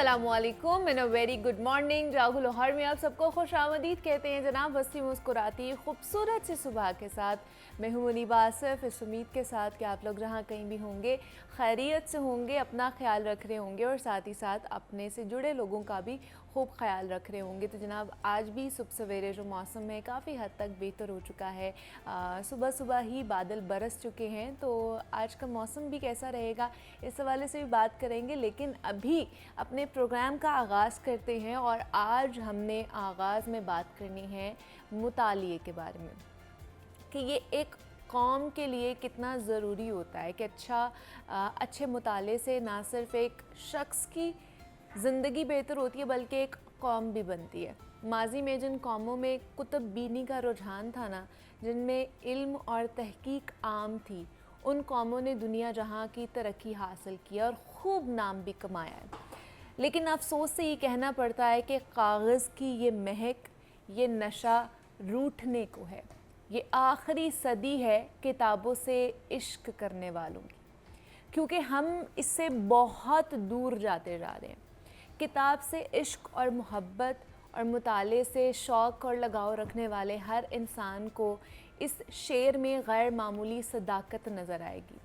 अस्सलामुअलैकुम and a very good morning. Rahul Lahore में आप सबको खुशामदीद कहते हैं जनाब। हंसती मुस्कुराती खूबसूरत सी सुबह के साथ मैं हूं मुनीबा आसिफ, इस उम्मीद के साथ कि आप लोग जहां कहीं भी होंगे खैरियत से होंगे, अपना ख्याल रख रहे होंगे और साथ ही साथ अपने से जुड़े लोगों का भी खूब ख्याल रख रहे होंगे। तो जनाब आज भी सुबह सवेरे जो मौसम है काफ़ी हद तक बेहतर हो चुका है। सुबह सुबह ही बादल बरस चुके हैं, तो आज का मौसम भी कैसा रहेगा इस हवाले से भी बात करेंगे। लेकिन अभी अपने प्रोग्राम का आगाज़ करते हैं और आज हमने आगाज़ में बात करनी है मुतालिए के बारे में कि ये एक कौम के लिए कितना ज़रूरी होता है कि अच्छे मुताले से ना सिर्फ़ एक शख्स की ज़िंदगी बेहतर होती है बल्कि एक कौम भी बनती है। माजी में जिन कौमों में कुतुब बीनी का रुझान था ना, जिनमें इल्म और तहकीक आम थी, उन कौमों ने दुनिया जहां की तरक्की हासिल किया और ख़ूब नाम भी कमाया है। लेकिन अफसोस से ये कहना पड़ता है कि कागज़ की ये महक, ये नशा रूठने को है। ये आखिरी सदी है किताबों से इश्क करने वालों की, क्योंकि हम इससे बहुत दूर जाते जा रहे हैं। किताब से इश्क और मोहब्बत और मुताले से शौक़ और लगाव रखने वाले हर इंसान को इस शेर में गैर मामूली सदाकत नज़र आएगी।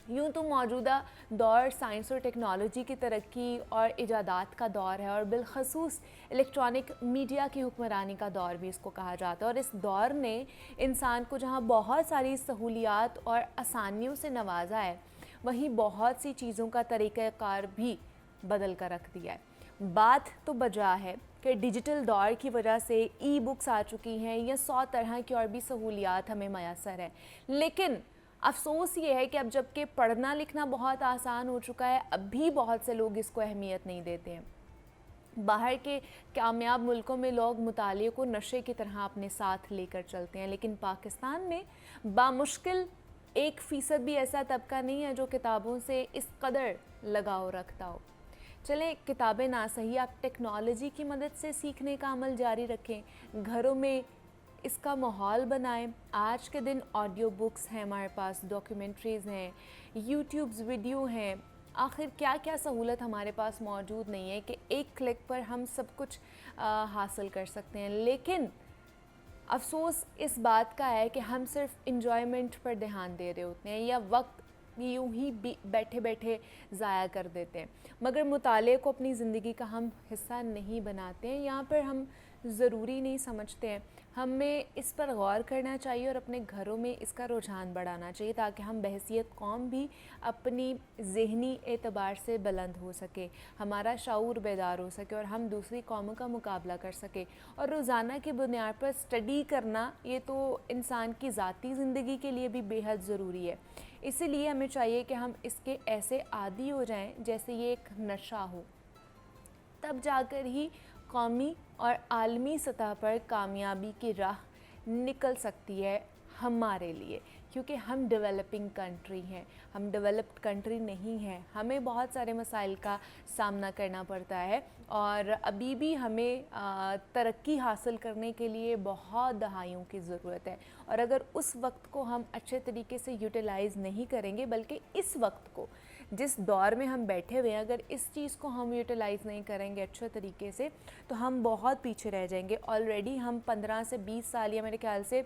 यूँ तो मौजूदा दौर साइंस और टेक्नोलॉजी की तरक्की और इजादात का दौर है और बिलखसूस इलेक्ट्रॉनिक मीडिया की हुक्मरानी का दौर भी इसको कहा जाता है। और इस दौर ने इंसान को जहाँ बहुत सारी सहूलियात और आसानियों से नवाजा है, वहीं बहुत सी चीज़ों का तरीक़ाकार भी बदल कर रख दिया है। बात तो बजा है कि डिजिटल दौर की वजह से ई बुक्स आ चुकी हैं या 100 तरह की और भी सहूलियात हमें मैसर है। लेकिन अफसोस ये है कि अब जबकि पढ़ना लिखना बहुत आसान हो चुका है, अब भी बहुत से लोग इसको अहमियत नहीं देते हैं। बाहर के कामयाब मुल्कों में लोग मुताले को नशे की तरह अपने साथ लेकर चलते हैं, लेकिन पाकिस्तान में बामुश्किल 1% भी ऐसा तबका नहीं है जो किताबों से इस कदर लगाव रखता हो। चलें, किताबें ना सही, आप टेक्नोलॉजी की मदद से सीखने का अमल जारी रखें, घरों में इसका माहौल बनाएं। आज के दिन ऑडियो बुक्स हैं हमारे पास, डॉक्यूमेंट्रीज़ हैं, यूट्यूब्स वीडियो हैं। आखिर क्या क्या सहूलत हमारे पास मौजूद नहीं है कि एक क्लिक पर हम सब कुछ हासिल कर सकते हैं। लेकिन अफसोस इस बात का है कि हम सिर्फ इंजॉयमेंट पर ध्यान दे रहे होते हैं या वक्त यूँ ही बैठे बैठे ज़ाया कर देते हैं, मगर मुताले को अपनी ज़िंदगी का हम हिस्सा नहीं बनाते हैं। यहाँ पर हम ज़रूरी नहीं समझते हैं। हमें इस पर गौर करना चाहिए और अपने घरों में इसका रुझान बढ़ाना चाहिए ताकि हम बहसियत कौम भी अपनी ज़हनी एतबार से बुलंद हो सके, हमारा शऊर बेदार हो सके और हम दूसरी कौमों का मुकाबला कर सके। और रोज़ाना की बुनियाद पर स्टडी करना ये तो इंसान की ज़ाती ज़िंदगी के लिए भी बेहद ज़रूरी है। इसीलिए हमें चाहिए कि हम इसके ऐसे आदी हो जाएं जैसे ये एक नशा हो, तब जाकर ही कौमी और आलमी सतह पर कामयाबी की राह निकल सकती है हमारे लिए। क्योंकि हम डेवलपिंग कंट्री हैं, हम डेवलप्ड कंट्री नहीं हैं। हमें बहुत सारे मसाइल का सामना करना पड़ता है और अभी भी हमें तरक्की हासिल करने के लिए बहुत दहाइयों की ज़रूरत है। और अगर उस वक्त को हम अच्छे तरीके से यूटिलाइज़ नहीं करेंगे, बल्कि इस वक्त को, जिस दौर में हम बैठे हुए हैं, अगर इस चीज़ को हम यूटिलाइज़ नहीं करेंगे अच्छे तरीके से, तो हम बहुत पीछे रह जाएंगे। ऑलरेडी हम 15 से 20 साल या मेरे ख्याल से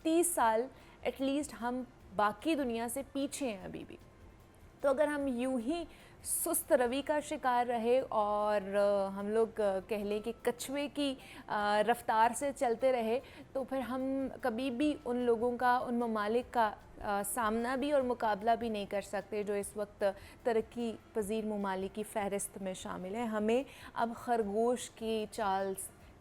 30 साल एटलीस्ट हम बाकी दुनिया से पीछे हैं अभी भी। तो अगर हम यूं ही सुस्त रवि का शिकार रहे और हम लोग कह लें कि कछुए की रफ्तार से चलते रहे, तो फिर हम कभी भी उन लोगों का, उन ममालिक का सामना भी और मुकाबला भी नहीं कर सकते जो इस वक्त तरक्की पजीर ममालिक की फ़हरिस्त में शामिल है। हमें अब खरगोश की चाल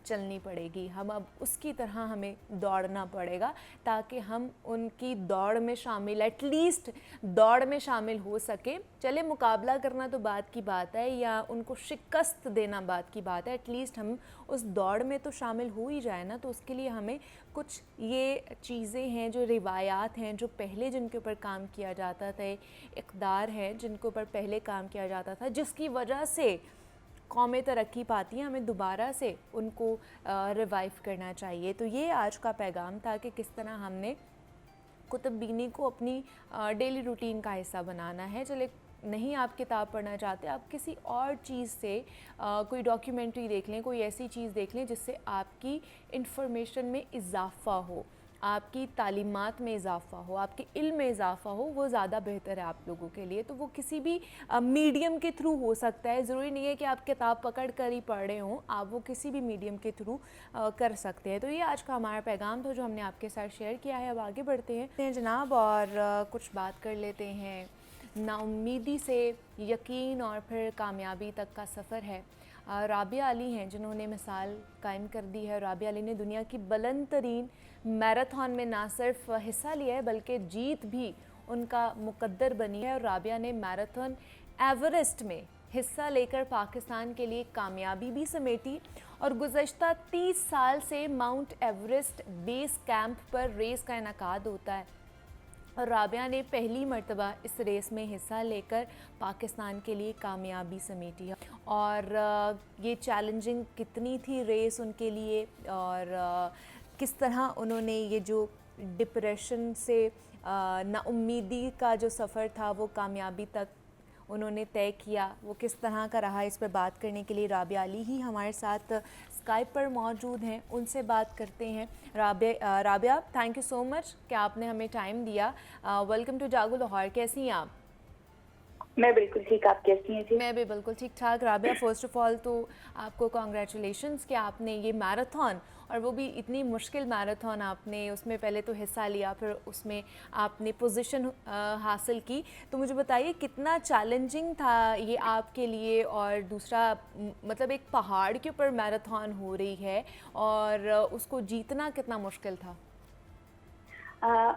चलनी पड़ेगी, हम अब उसकी तरह हमें दौड़ना पड़ेगा ताकि हम उनकी दौड़ में शामिल, एटलीस्ट दौड़ में शामिल हो सके। चले, मुकाबला करना तो बात की बात है या उनको शिकस्त देना बात की बात है, एटलीस्ट हम उस दौड़ में तो शामिल हो ही जाए ना। तो उसके लिए हमें कुछ ये चीज़ें हैं, जो रिवायात हैं, जो पहले जिनके ऊपर काम किया जाता था, इक़दार हैं जिनके ऊपर पहले काम किया जाता था, जिसकी वजह से कौमें तरक्की पाती हैं, हमें दोबारा से उनको रिवाइव करना चाहिए। तो ये आज का पैगाम था कि किस तरह हमने कुतुब बीनी को अपनी डेली रूटीन का हिस्सा बनाना है। चले, नहीं आप किताब पढ़ना चाहते, आप किसी और चीज़ से कोई डॉक्यूमेंट्री देख लें, कोई ऐसी चीज़ देख लें जिससे आपकी इंफॉर्मेशन में इजाफ़ा हो, आपकी तालीमात में इजाफ़ा हो, आपके इल्म में इजाफ़ा हो, वो ज़्यादा बेहतर है आप लोगों के लिए। तो वो किसी भी मीडियम के थ्रू हो सकता है, ज़रूरी नहीं है कि आप किताब पकड़ कर ही पढ़ रहे हों, आप वो किसी भी मीडियम के थ्रू कर सकते हैं। तो ये आज का हमारा पैगाम था जो हमने आपके साथ शेयर किया है। अब आगे बढ़ते हैं जनाब और कुछ बात कर लेते हैं। नाउम्मीदी से यकीन और फिर कामयाबी तक का सफ़र है। राबिया अली हैं जिन्होंने मिसाल कायम कर दी है। राबिया अली ने दुनिया की बुलंद तरीन मैराथन में ना सिर्फ हिस्सा लिया है बल्कि जीत भी उनका मुकद्दर बनी है। और राबिया ने मैराथन एवरेस्ट में हिस्सा लेकर पाकिस्तान के लिए कामयाबी भी समेटी और गुज़श्ता 30 साल से माउंट एवरेस्ट बेस कैंप पर रेस का इनेकाद होता है और राबिया ने पहली मर्तबा इस रेस में हिस्सा लेकर पाकिस्तान के लिए कामयाबी समेटी है। और ये चैलेंजिंग कितनी थी रेस उनके लिए और किस तरह उन्होंने ये जो डिप्रेशन से नाउम्मीदी का जो सफ़र था वो कामयाबी तक उन्होंने तय किया, वो किस तरह का रहा, इस पर बात करने के लिए राबिया अली ही हमारे साथ स्काइप पर मौजूद हैं। उनसे बात करते हैं। Rabia, thank you so much कि आपने हमें टाइम दिया। वेलकम टू जागो लाहौर। कैसी हैं आप? मैं बिल्कुल ठीक, आप कैसी हैं जी? मैं भी बिल्कुल ठीक ठाक। राबिया, फ़र्स्ट ऑफ़ ऑल तो आपको कॉन्ग्रेचुलेशंस कि आपने ये मैराथन और वो भी इतनी मुश्किल मैराथन आपने उसमें पहले तो हिस्सा लिया, फिर उसमें आपने पोजीशन हासिल की। तो मुझे बताइए कितना चैलेंजिंग था ये आपके लिए, और दूसरा मतलब एक पहाड़ के ऊपर मैराथन हो रही है और उसको जीतना कितना मुश्किल था?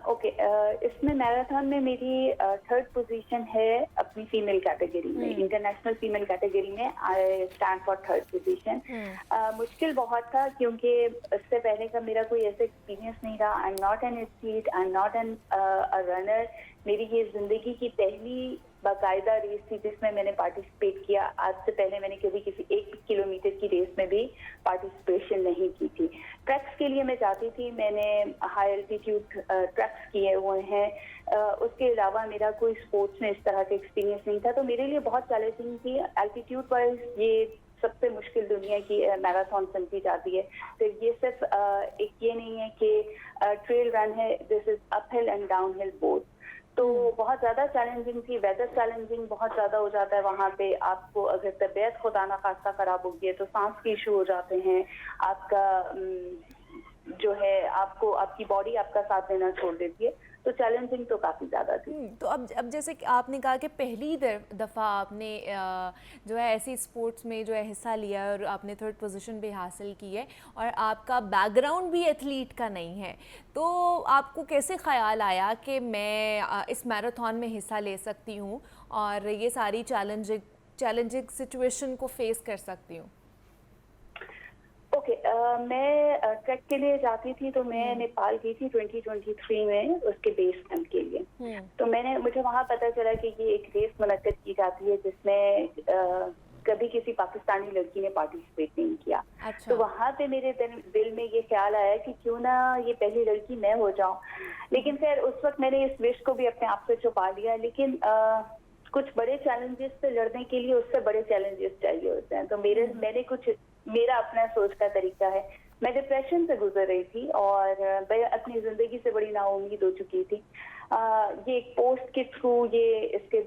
ओके, इसमें मैराथन में मेरी थर्ड पोजीशन है अपनी फीमेल कैटेगरी में, इंटरनेशनल फीमेल कैटेगरी में I stand for third position. मुश्किल बहुत था क्योंकि इससे पहले का मेरा कोई ऐसा एक्सपीरियंस नहीं रहा। I am not an athlete, I am not an runner. मेरी ये जिंदगी की पहली बाकायदा रेस थी जिसमें मैंने पार्टिसिपेट किया। आज से पहले मैंने कभी किसी 1 किलोमीटर की रेस में भी पार्टिसिपेशन नहीं की थी। ट्रैक्स के लिए मैं जाती थी, मैंने हाई एल्टीट्यूड ट्रैक्स किए हुए हैं। उसके अलावा मेरा कोई स्पोर्ट्स में इस तरह का एक्सपीरियंस नहीं था, तो मेरे लिए बहुत चैलेंजिंग थी। एल्टीट्यूड वाइज ये सबसे मुश्किल दुनिया की मैराथन समझी जाती है। तो ये सिर्फ एक ये नहीं है कि ट्रेल रन है, this is up hill and down hill both. तो बहुत ज़्यादा चैलेंजिंग थी। वेदर चैलेंजिंग बहुत ज़्यादा हो जाता है वहाँ पे। आपको अगर तबीयत खुदा ना खास्ता ख़राब होगी तो सांस के इशू हो जाते हैं। आपका जो है आपको आपकी बॉडी आपका साथ देना छोड़ देती है। तो चैलेंजिंग तो काफ़ी ज़्यादा थी। तो अब जैसे कि आपने कहा कि पहली दफ़ा आपने जो है ऐसी स्पोर्ट्स में जो है हिस्सा लिया और आपने थर्ड पोजीशन भी हासिल की है और आपका बैकग्राउंड भी एथलीट का नहीं है, तो आपको कैसे ख़्याल आया कि मैं इस मैराथन में हिस्सा ले सकती हूँ और ये सारी चैलेंजिंग सिचुएशन को फेस कर सकती हूँ? ओके, मैं ट्रैक के लिए जाती थी तो मैं नेपाल गई थी 2023 में उसके बेस कैंप के लिए। तो मुझे वहाँ पता चला कि ये एक रेस मुनक्कद की जाती है जिसमें कभी किसी पाकिस्तानी लड़की ने पार्टिसिपेट नहीं किया। अच्छा। तो वहाँ पे मेरे दिल में ये ख्याल आया कि क्यों ना ये पहली लड़की मैं हो जाऊं। लेकिन फिर उस वक्त मैंने इस विश को भी अपने आप से छुपा लिया। लेकिन कुछ बड़े चैलेंजेस से लड़ने के लिए उससे बड़े चैलेंजेस चाहिए होते हैं। तो मेरा अपना सोच का तरीका है। मैं डिप्रेशन से गुजर रही थी और मैं अपनी जिंदगी से बड़ी नाउम्मीद हो चुकी थी। ये एक पोस्ट के थ्रू इसके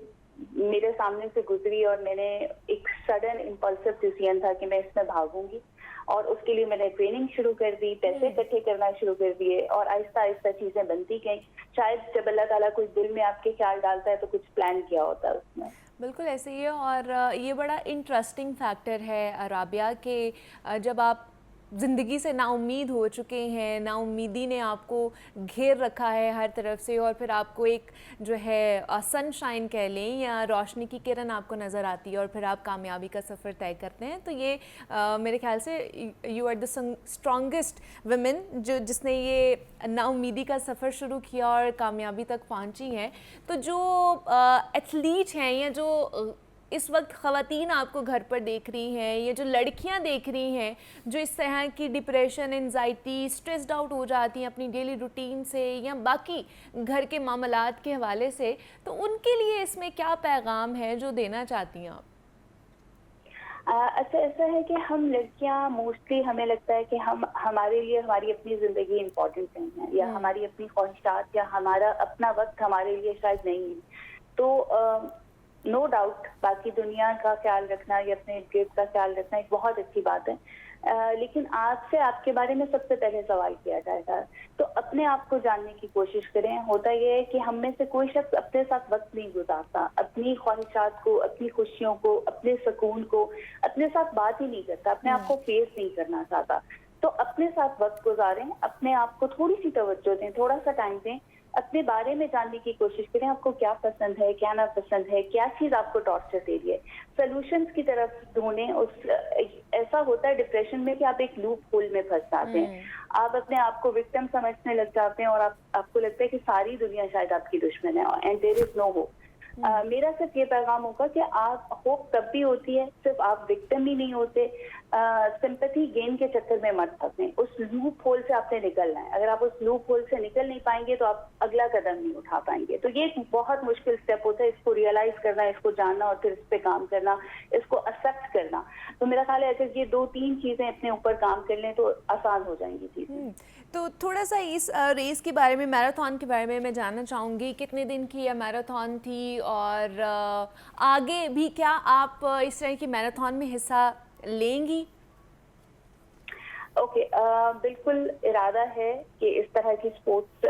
मेरे सामने से गुजरी और मैंने एक सडन इम्पल्सिव डिसीजन था कि मैं इसमें भागूंगी और उसके लिए मैंने ट्रेनिंग शुरू कर दी, पैसे इकट्ठे करना शुरू कर दिए और आहिस्ता आहिस्ता चीजें बनती गई। शायद जब अल्लाह ताला कोई दिल में आपके ख्याल डालता है तो कुछ प्लान किया होता है उसमें। बिल्कुल ऐसे ही है। और ये बड़ा इंटरेस्टिंग फैक्टर है राबिया कि जब आप ज़िंदगी से नाउम्मीद हो चुके हैं, नाउम्मीदी ने आपको घेर रखा है हर तरफ से और फिर आपको एक जो है सनशाइन कह लें या रोशनी की किरण आपको नज़र आती है और फिर आप कामयाबी का सफ़र तय करते हैं। तो ये मेरे ख्याल से you are the strongest women जिसने ये नाउम्मीदी का सफ़र शुरू किया और कामयाबी तक पहुंची हैं। तो जो एथलीट हैं या जो इस वक्त ख़वातीन आपको घर पर देख रही हैं, ये जो लड़कियां देख रही हैं जो इस तरह की डिप्रेशन, एंजाइटी, स्ट्रेस्ड आउट हो जाती हैं अपनी डेली रूटीन से या बाकी घर के मामलात के हवाले से, तो उनके लिए इसमें क्या पैगाम है जो देना चाहती हैं आप? अच्छा, ऐसा है कि हम लड़कियां मोस्टली, हमें लगता है कि हम, हमारे लिए हमारी अपनी ज़िंदगी इम्पोर्टेंट नहीं है, या हमारी अपनी ख्वाहिशात या हमारा अपना वक्त हमारे लिए शायद नहीं है। तो नो डाउट बाकी दुनिया का ख्याल रखना या अपने इर्द गिर्द का ख्याल रखना एक बहुत अच्छी बात है, लेकिन आपसे आपके बारे में सबसे पहले सवाल किया जाएगा, तो अपने आप को जानने की कोशिश करें। होता यह है कि हम में से कोई शख्स अपने साथ वक्त नहीं गुजारता, अपनी ख्वाहिशात को, अपनी खुशियों को, अपने सुकून को, अपने साथ बात ही नहीं करता, अपने आप को फेस नहीं करना चाहता। तो अपने साथ वक्त गुजारें, अपने आप को थोड़ी सी तवज्जो दें, थोड़ा सा टाइम दें, अपने बारे में जानने की कोशिश करें, आपको क्या पसंद है, क्या नापसंद है, क्या चीज आपको टॉर्चर दे रही है, सॉल्यूशंस की तरफ ढूंढें। ऐसा होता है डिप्रेशन में कि आप एक लूप होल में फंस जाते हैं, आप अपने आप को विक्टिम समझने लग जाते हैं और आपको लगता है कि सारी दुनिया शायद आपकी दुश्मन है, and there is no hope. मेरा सिर्फ ये पैगाम होगा कि आप, होप तब भी होती है, सिर्फ आप विक्टिम ही नहीं होते। सिंपैथी गेन के चक्कर में मत फंसें, उस लूप होल से आपने निकलना है। अगर आप उस लूप होल से निकल नहीं पाएंगे तो आप अगला कदम नहीं उठा पाएंगे। तो ये एक बहुत मुश्किल स्टेप होता है, इसको रियलाइज करना, इसको जानना और फिर इस पे काम करना, इसको एक्सेप्ट करना। तो मेरा ख्याल है अगर ये 2-3 चीजें अपने ऊपर काम कर लें तो आसान हो जाएंगी चीजें। तो थोड़ा सा इस रेस के बारे में, मैराथन के बारे में मैं जानना चाहूँगी, कितने दिन की यह मैराथन थी और आगे भी क्या आप इस तरह की मैराथन में हिस्सा लेंगी? ओके, बिल्कुल इरादा है कि इस तरह की स्पोर्ट्स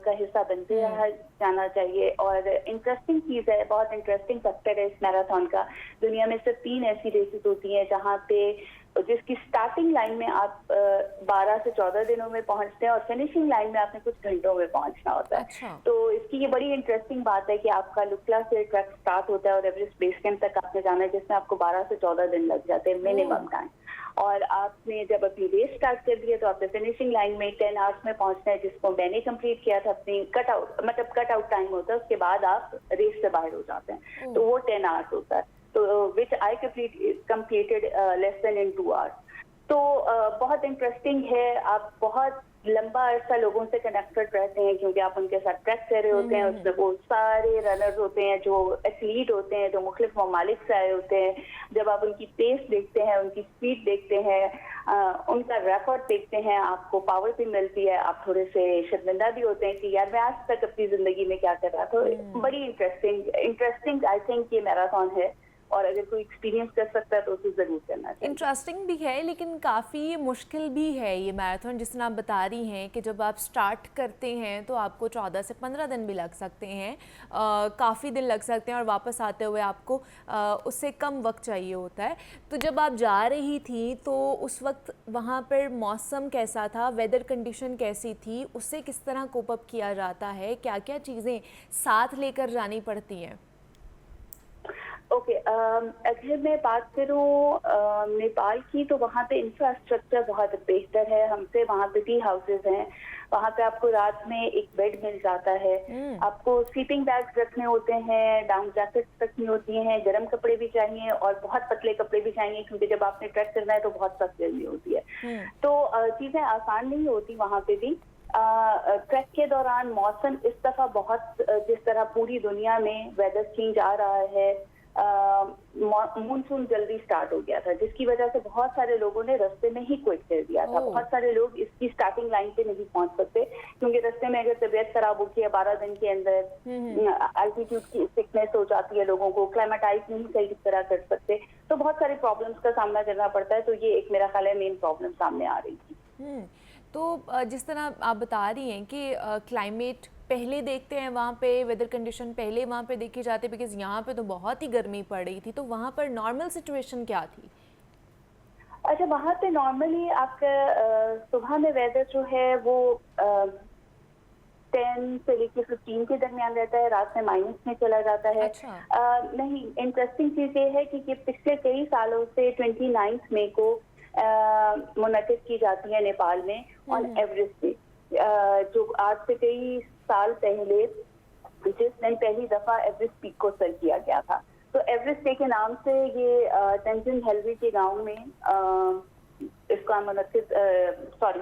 का हिस्सा बनते रहा जाना चाहिए। और इंटरेस्टिंग चीज़ है, बहुत इंटरेस्टिंग फैक्टर है इस मैराथन का। दुनिया में सिर्फ 3 ऐसी रेसेस होती हैं जहाँ पे, जिसकी स्टार्टिंग लाइन में आप 12 से 14 दिनों में पहुंचते हैं और फिनिशिंग लाइन में आपने कुछ घंटों में पहुंचना होता है। अच्छा। तो इसकी ये बड़ी इंटरेस्टिंग बात है कि आपका लुकला से ट्रैक स्टार्ट होता है और एवरेस्ट बेस कैंप तक आपने जाना है, जिसमें आपको 12 से 14 दिन लग जाते हैं मिनिमम टाइम। और आपने जब अपनी रेस स्टार्ट कर दी है तो आपने फिनिशिंग लाइन में 10 आवर्स में पहुंचना है, जिसको मैंने कंप्लीट किया था। अपनी कट आउट टाइम होता है, उसके बाद आप रेस से बाहर हो जाते हैं, तो वो 10 आवर्स होता है। तो विच आई completed less than in 2 hours। तो बहुत इंटरेस्टिंग है। आप बहुत लंबा अरसा लोगों से कनेक्टेड रहते हैं क्योंकि आप उनके साथ ट्रैक कर रहे होते हैं। उसमें वो सारे रनर्स होते हैं जो एथलीट होते हैं, जो मुख्तलिफ ममालिक से आए होते हैं। जब आप उनकी पेस देखते हैं, उनकी स्पीड देखते हैं, उनका रिकॉर्ड देखते हैं, आपको पावर भी मिलती है। आप थोड़े से शर्मिंदा भी होते हैं कि यार मैं आज तक अपनी जिंदगी में क्या कर रहा था। बड़ी इंटरेस्टिंग आई थिंक ये मैराथन है, और अगर कोई एक्सपीरियंस कर सकता है तो उसे ज़रूर करना चाहिए। इंटरेस्टिंग भी है लेकिन काफ़ी मुश्किल भी है ये मैराथन, जिस तरह आप बता रही हैं कि जब आप स्टार्ट करते हैं तो आपको 14 से 15 दिन भी लग सकते हैं, काफ़ी दिन लग सकते हैं, और वापस आते हुए आपको उससे कम वक्त चाहिए होता है। तो जब आप जा रही थी तो उस वक्त वहाँ पर मौसम कैसा था, वेदर कंडीशन कैसी थी, उससे किस तरह कोप अप किया जाता है, क्या क्या चीज़ें साथ लेकर जानी पड़ती हैं? ओके, अगर मैं बात करूँ नेपाल की, तो वहाँ पे इंफ्रास्ट्रक्चर बहुत बेहतर है हमसे। वहाँ पे टी हाउसेज हैं, वहाँ पे आपको रात में एक बेड मिल जाता है। आपको स्लीपिंग बैग्स रखने होते हैं, डाउन जैकेट्स रखनी होती हैं, गर्म कपड़े भी चाहिए और बहुत पतले कपड़े भी चाहिए क्योंकि जब आपने ट्रैक करना है तो बहुत सख्त गर्मी होती है। तो चीज़ें आसान नहीं होती वहाँ पे भी। ट्रैक के दौरान मौसम इस दफ़ा बहुत, जिस तरह पूरी दुनिया में वेदर चेंज आ रहा है, मानसून जल्दी स्टार्ट हो गया था, जिसकी वजह से बहुत सारे लोगों ने रास्ते में ही क्विट कर दिया था। बहुत सारे लोग इसकी स्टार्टिंग लाइन पे नहीं पहुंच सकते क्योंकि रास्ते में अगर तबीयत खराब होती है 12 दिन के अंदर, एल्टीट्यूड की सिकनेस हो जाती है लोगों को, क्लाइमेटाइज नहीं सही तरह कर सकते, तो बहुत सारी प्रॉब्लम्स का सामना करना पड़ता है। तो ये एक मेरा ख्याल है मेन प्रॉब्लम सामने आ रही थी। तो जिस तरह आप बता रही हैं कि क्लाइमेट पहले देखते हैं, वहाँ पे वेदर कंडीशन पहले वहाँ पे देखी जाती है, बिकॉज यहाँ पे तो बहुत ही गर्मी पड़ रही थी, तो वहाँ पर नॉर्मल सिचुएशन क्या थी? अच्छा, वहाँ पे नॉर्मली आपका सुबह में वेदर जो है वो 10 से लेकर 15 के दरमियान रहता है, रात में माइनस में चला जाता है। अच्छा। नहीं, इंटरेस्टिंग चीज़ ये है कि पिछले कई सालों से 29 मई को मुनक़िद की जाती है नेपाल में ऑन एवरेस्ट डे, जो आज से कई साल पहले जिस दिन पहली दफा एवरेस्ट पीक को सर किया गया था। तो एवरेस्ट डे के नाम से ये तेंजिन हलवी के गांव में इसका मुनक्किद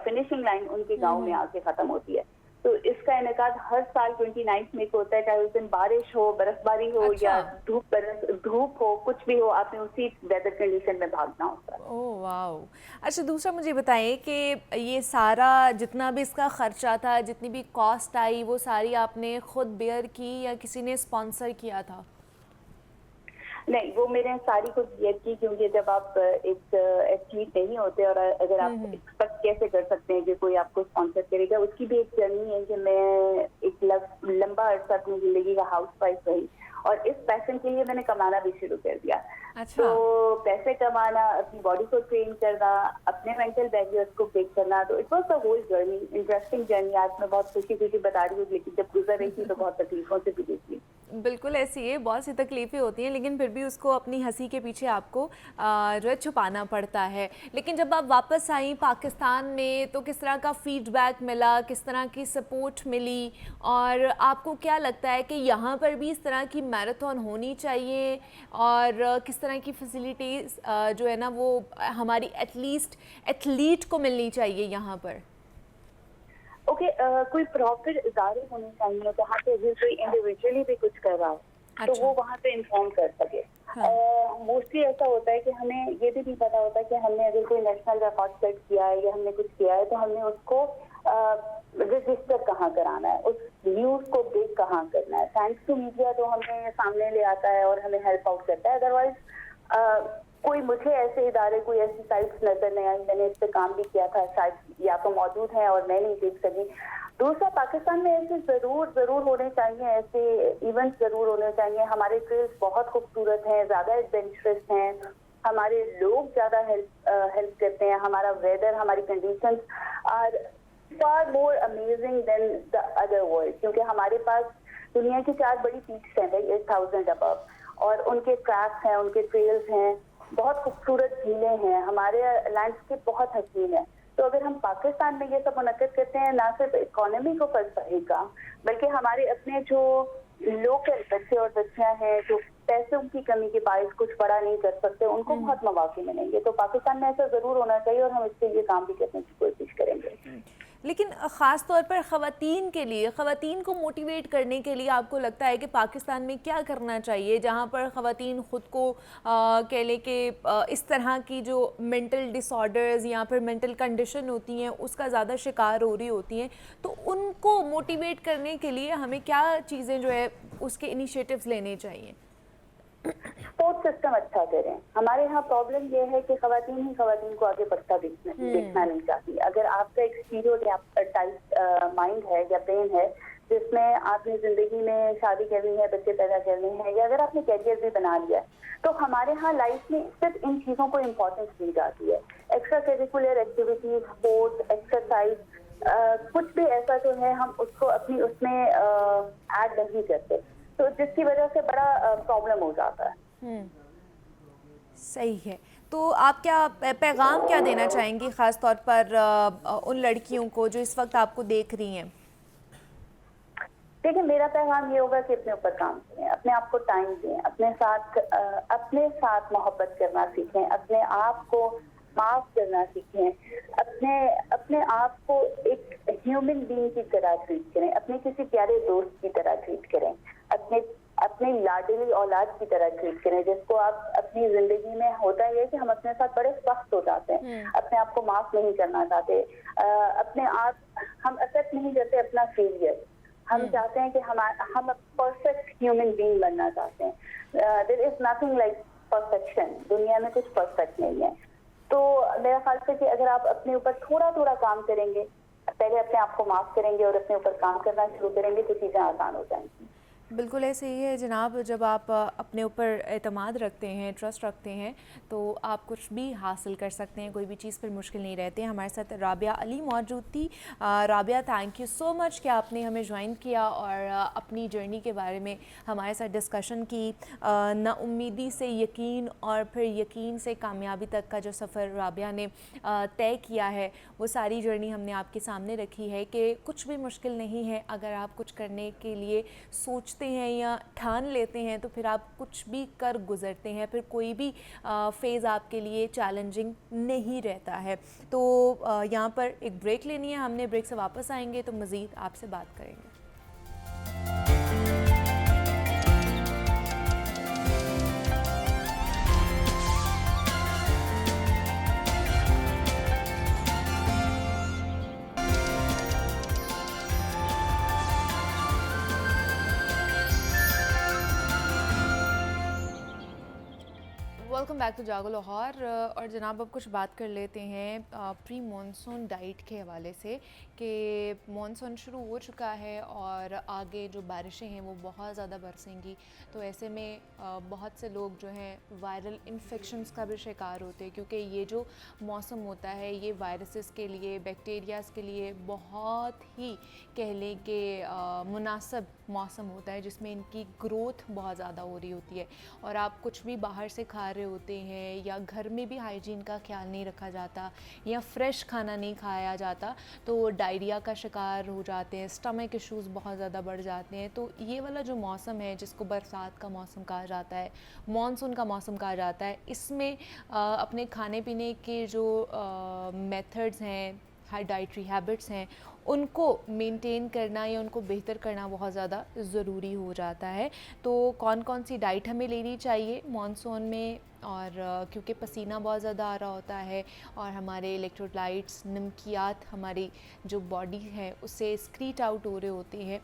फिनिशिंग लाइन उनके गांव में आके खत्म होती है। तो इसका इनेकाद हर साल 29 मई को होता है, चाहे उस दिन बारिश हो, बर्फबारी हो या धूप हो, कुछ भी हो, आपने उसी वेदर कंडीशन में भागना होता है। Oh wow. अच्छा, दूसरा मुझे बताइए कि ये सारा जितना भी इसका खर्चा था, जितनी भी कॉस्ट आई, वो सारी आपने खुद बेयर की या किसी ने स्पॉन्सर किया था? नहीं, वो मैंने सारी कुछ दिया की, क्योंकि जब आप एक एथलीट नहीं होते और अगर आप एक्सपेक्ट कैसे कर सकते हैं कि कोई आपको स्पॉन्सर करेगा, उसकी भी एक जर्नी है कि मैं एक लंबा अर्सा अपनी जिंदगी का हाउस वाइफ रही और इस पैशन के लिए मैंने कमाना भी शुरू कर दिया। अच्छा। तो पैसे कमाना, अपनी बॉडी को ट्रेन करना, अपने मेंटल बैरियर्स को ब्रेक करना, तो it was a whole journey, interesting journey. आज मैं बहुत खुशी बता रही हूँ, लेकिन जब गुजर रही थी तो बहुत तकलीफों से भी गुजरी। बिल्कुल ऐसी है, बहुत सी तकलीफ़ें होती हैं, लेकिन फिर भी उसको अपनी हंसी के पीछे आपको जो है छुपाना पड़ता है। लेकिन जब आप वापस आई पाकिस्तान में तो किस तरह का फीडबैक मिला, किस तरह की सपोर्ट मिली, और आपको क्या लगता है कि यहाँ पर भी इस तरह की मैराथन होनी चाहिए, और किस तरह की फैसिलिटीज़ जो है ना वो हमारी एथलीट को मिलनी चाहिए यहाँ पर? ओके, कोई प्रॉपर इदारे होने चाहिए जहाँ पे अगर कोई इंडिविजुअली भी कुछ कर रहा हो तो वो वहाँ पे इन्फॉर्म कर सके। मोस्टली ऐसा होता है कि हमें ये भी नहीं पता होता कि हमने अगर कोई नेशनल रिकॉर्ड सेट किया है या हमने कुछ किया है तो हमने उसको रजिस्टर कहाँ कराना है, उस न्यूज को ब्रेक कहाँ करना है। थैंक्स टू मीडिया तो हमें सामने ले आता है और हमें हेल्प आउट करता है। अदरवाइज कोई मुझे ऐसे इदारे, कोई ऐसी साइट्स नजर नहीं आई। मैंने इस पे काम भी किया था, शायद या तो मौजूद है और मैं नहीं देख सकी। दूसरा, पाकिस्तान में ऐसे जरूर होने चाहिए, ऐसे इवेंट्स जरूर होने चाहिए। हमारे ट्रेल्स बहुत खूबसूरत हैं, ज्यादा एडवेंचरस हैं, हमारे लोग ज्यादा हेल्प करते हैं, हमारा वेदर, हमारी conditions are far more amazing than the other world, क्योंकि हमारे पास दुनिया की 4 बड़ी पीक्स हैं, 8,000 अबव, और उनके ट्रैक्स हैं, उनके ट्रेल्स हैं, बहुत खूबसूरत झीलें हैं, हमारे लैंडस्केप बहुत हसीन है। तो अगर हम पाकिस्तान में ये सब मुनक्किद करते हैं, ना सिर्फ इकोनॉमी को फर्क पड़ेगा, बल्कि हमारे अपने जो लोकल बच्चे और बच्चियां हैं जो पैसों की कमी के बायस कुछ बड़ा नहीं कर सकते, उनको बहुत मौके मिलेंगे। तो पाकिस्तान में ऐसा जरूर होना चाहिए और हम इसके लिए काम भी करने की कोशिश करेंगे। लेकिन ख़ास तौर पर ख़वातीन के लिए, ख़वातीन को मोटिवेट करने के लिए आपको लगता है कि पाकिस्तान में क्या करना चाहिए जहाँ पर ख़वातीन ख़ुद को कह लें कि इस तरह की जो मेंटल डिसऑर्डर्स या फिर मेंटल कंडीशन होती हैं उसका ज़्यादा शिकार हो रही होती हैं, तो उनको मोटिवेट करने के लिए हमें क्या चीज़ें जो है उसके इनिशिएटिव्स लेने चाहिए? सपोर्ट सिस्टम अच्छा करें। हमारे यहाँ प्रॉब्लम ये है कि खवातीन ही खवातीन को आगे बढ़ता देखना नहीं चाहती। अगर आपका एक स्टीरियोटाइप माइंड है या ब्रेन है जिसमें आपने जिंदगी में शादी करनी है, बच्चे पैदा करने हैं, या अगर आपने कैरियर भी बना लिया, तो हमारे यहाँ लाइफ में सिर्फ इन चीजों को इम्पोर्टेंस दी जाती है। Extra curricular activities, sports, exercise, कुछ भी ऐसा जो है हम उसको अपनी उसमें ऐड नहीं करते, तो जिसकी वजह से बड़ा प्रॉब्लम हो जाता है। सही है। तो आप क्या पैगाम क्या देना चाहेंगी ख़ास तौर पर उन लड़कियों को जो इस वक्त आपको देख रही हैं? देखिए, मेरा पैगाम ये होगा कि अपने ऊपर काम करें, अपने आप को टाइम दें, अपने साथ मोहब्बत करना सीखें, अपने आप को माफ करना सीखें, अपने आप को एक ह्यूमन बीइंग की तरह ट्रीट करें, अपने किसी प्यारे दोस्त की तरह ट्रीट करें, अपनी लाडली औलाद की तरह ट्रीट करें, जिसको आप अपनी जिंदगी में होता है कि हम अपने साथ बड़े सख्त हो जाते हैं, अपने आप को माफ नहीं करना चाहते, हम एक्सेप्ट नहीं करते अपना फेलियर। हम चाहते हैं कि हम परफेक्ट ह्यूमन बीइंग बनना चाहते हैं। There is nothing like perfection, दुनिया में कुछ परफेक्ट नहीं है। तो मेरा ख्याल से कि अगर आप अपने ऊपर थोड़ा थोड़ा काम करेंगे, पहले अपने आप को माफ करेंगे और अपने ऊपर काम करना शुरू करेंगे, तो चीज़ें आसान हो जाएंगी। बिल्कुल ऐसे ही है जनाब, जब आप अपने ऊपर एतमाद रखते हैं, ट्रस्ट रखते हैं, तो आप कुछ भी हासिल कर सकते हैं, कोई भी चीज़ पर मुश्किल नहीं रहती है। हमारे साथ राबिया अली मौजूद थी। Rabia, thank you so much कि आपने हमें ज्वाइन किया और अपनी जर्नी के बारे में हमारे साथ डिस्कशन की। नाउम्मीदी से यकीन और फिर यकीन से कामयाबी तक का जो सफ़र राबिया ने तय किया है, वो सारी जर्नी हमने आपके सामने रखी है कि कुछ भी मुश्किल नहीं है अगर आप कुछ करने के लिए सोचते सोचते हैं या ठान लेते हैं तो फिर आप कुछ भी कर गुजरते हैं, फिर कोई भी फेज़ आपके लिए चैलेंजिंग नहीं रहता है। तो यहाँ पर एक ब्रेक लेनी है हमने, ब्रेक से वापस आएंगे तो मज़ीद आपसे बात करेंगे। वेलकम बैक टू जागो लाहौर। और जनाब अब कुछ बात कर लेते हैं प्री मॉनसून डाइट के हवाले से कि मॉनसून शुरू हो चुका है और आगे जो बारिशें हैं वो बहुत ज़्यादा बरसेंगी, तो ऐसे में बहुत से लोग जो हैं वायरल इन्फेक्शंस का भी शिकार होते हैं, क्योंकि ये जो मौसम होता है ये वायरसेस के लिए, बैक्टीरियाज़ के लिए बहुत ही कह लें कि मुनासिब मौसम होता है, जिसमें इनकी ग्रोथ बहुत ज़्यादा हो रही होती है। और आप कुछ भी बाहर से खा रहे होते हैं या घर में भी हाइजीन का ख्याल नहीं रखा जाता या फ्रेश खाना नहीं खाया जाता तो डायरिया का शिकार हो जाते हैं, स्टमक इश्यूज़ बहुत ज़्यादा बढ़ जाते हैं। तो ये वाला जो मौसम है जिसको बरसात का मौसम कहा जाता है, मॉनसून का मौसम कहा जाता है, इसमें अपने खाने पीने के जो मेथड्स हैं, डाइटरी हैबिट्स हैं, उनको मेंटेन करना या उनको बेहतर करना बहुत ज़्यादा ज़रूरी हो जाता है। तो कौन कौन सी डाइट हमें लेनी चाहिए मॉनसून में, और क्योंकि पसीना बहुत ज़्यादा आ रहा होता है और हमारे इलेक्ट्रोलाइट्स, नमकियात हमारी जो बॉडी है उससे स्क्रीट आउट हो रहे होते हैं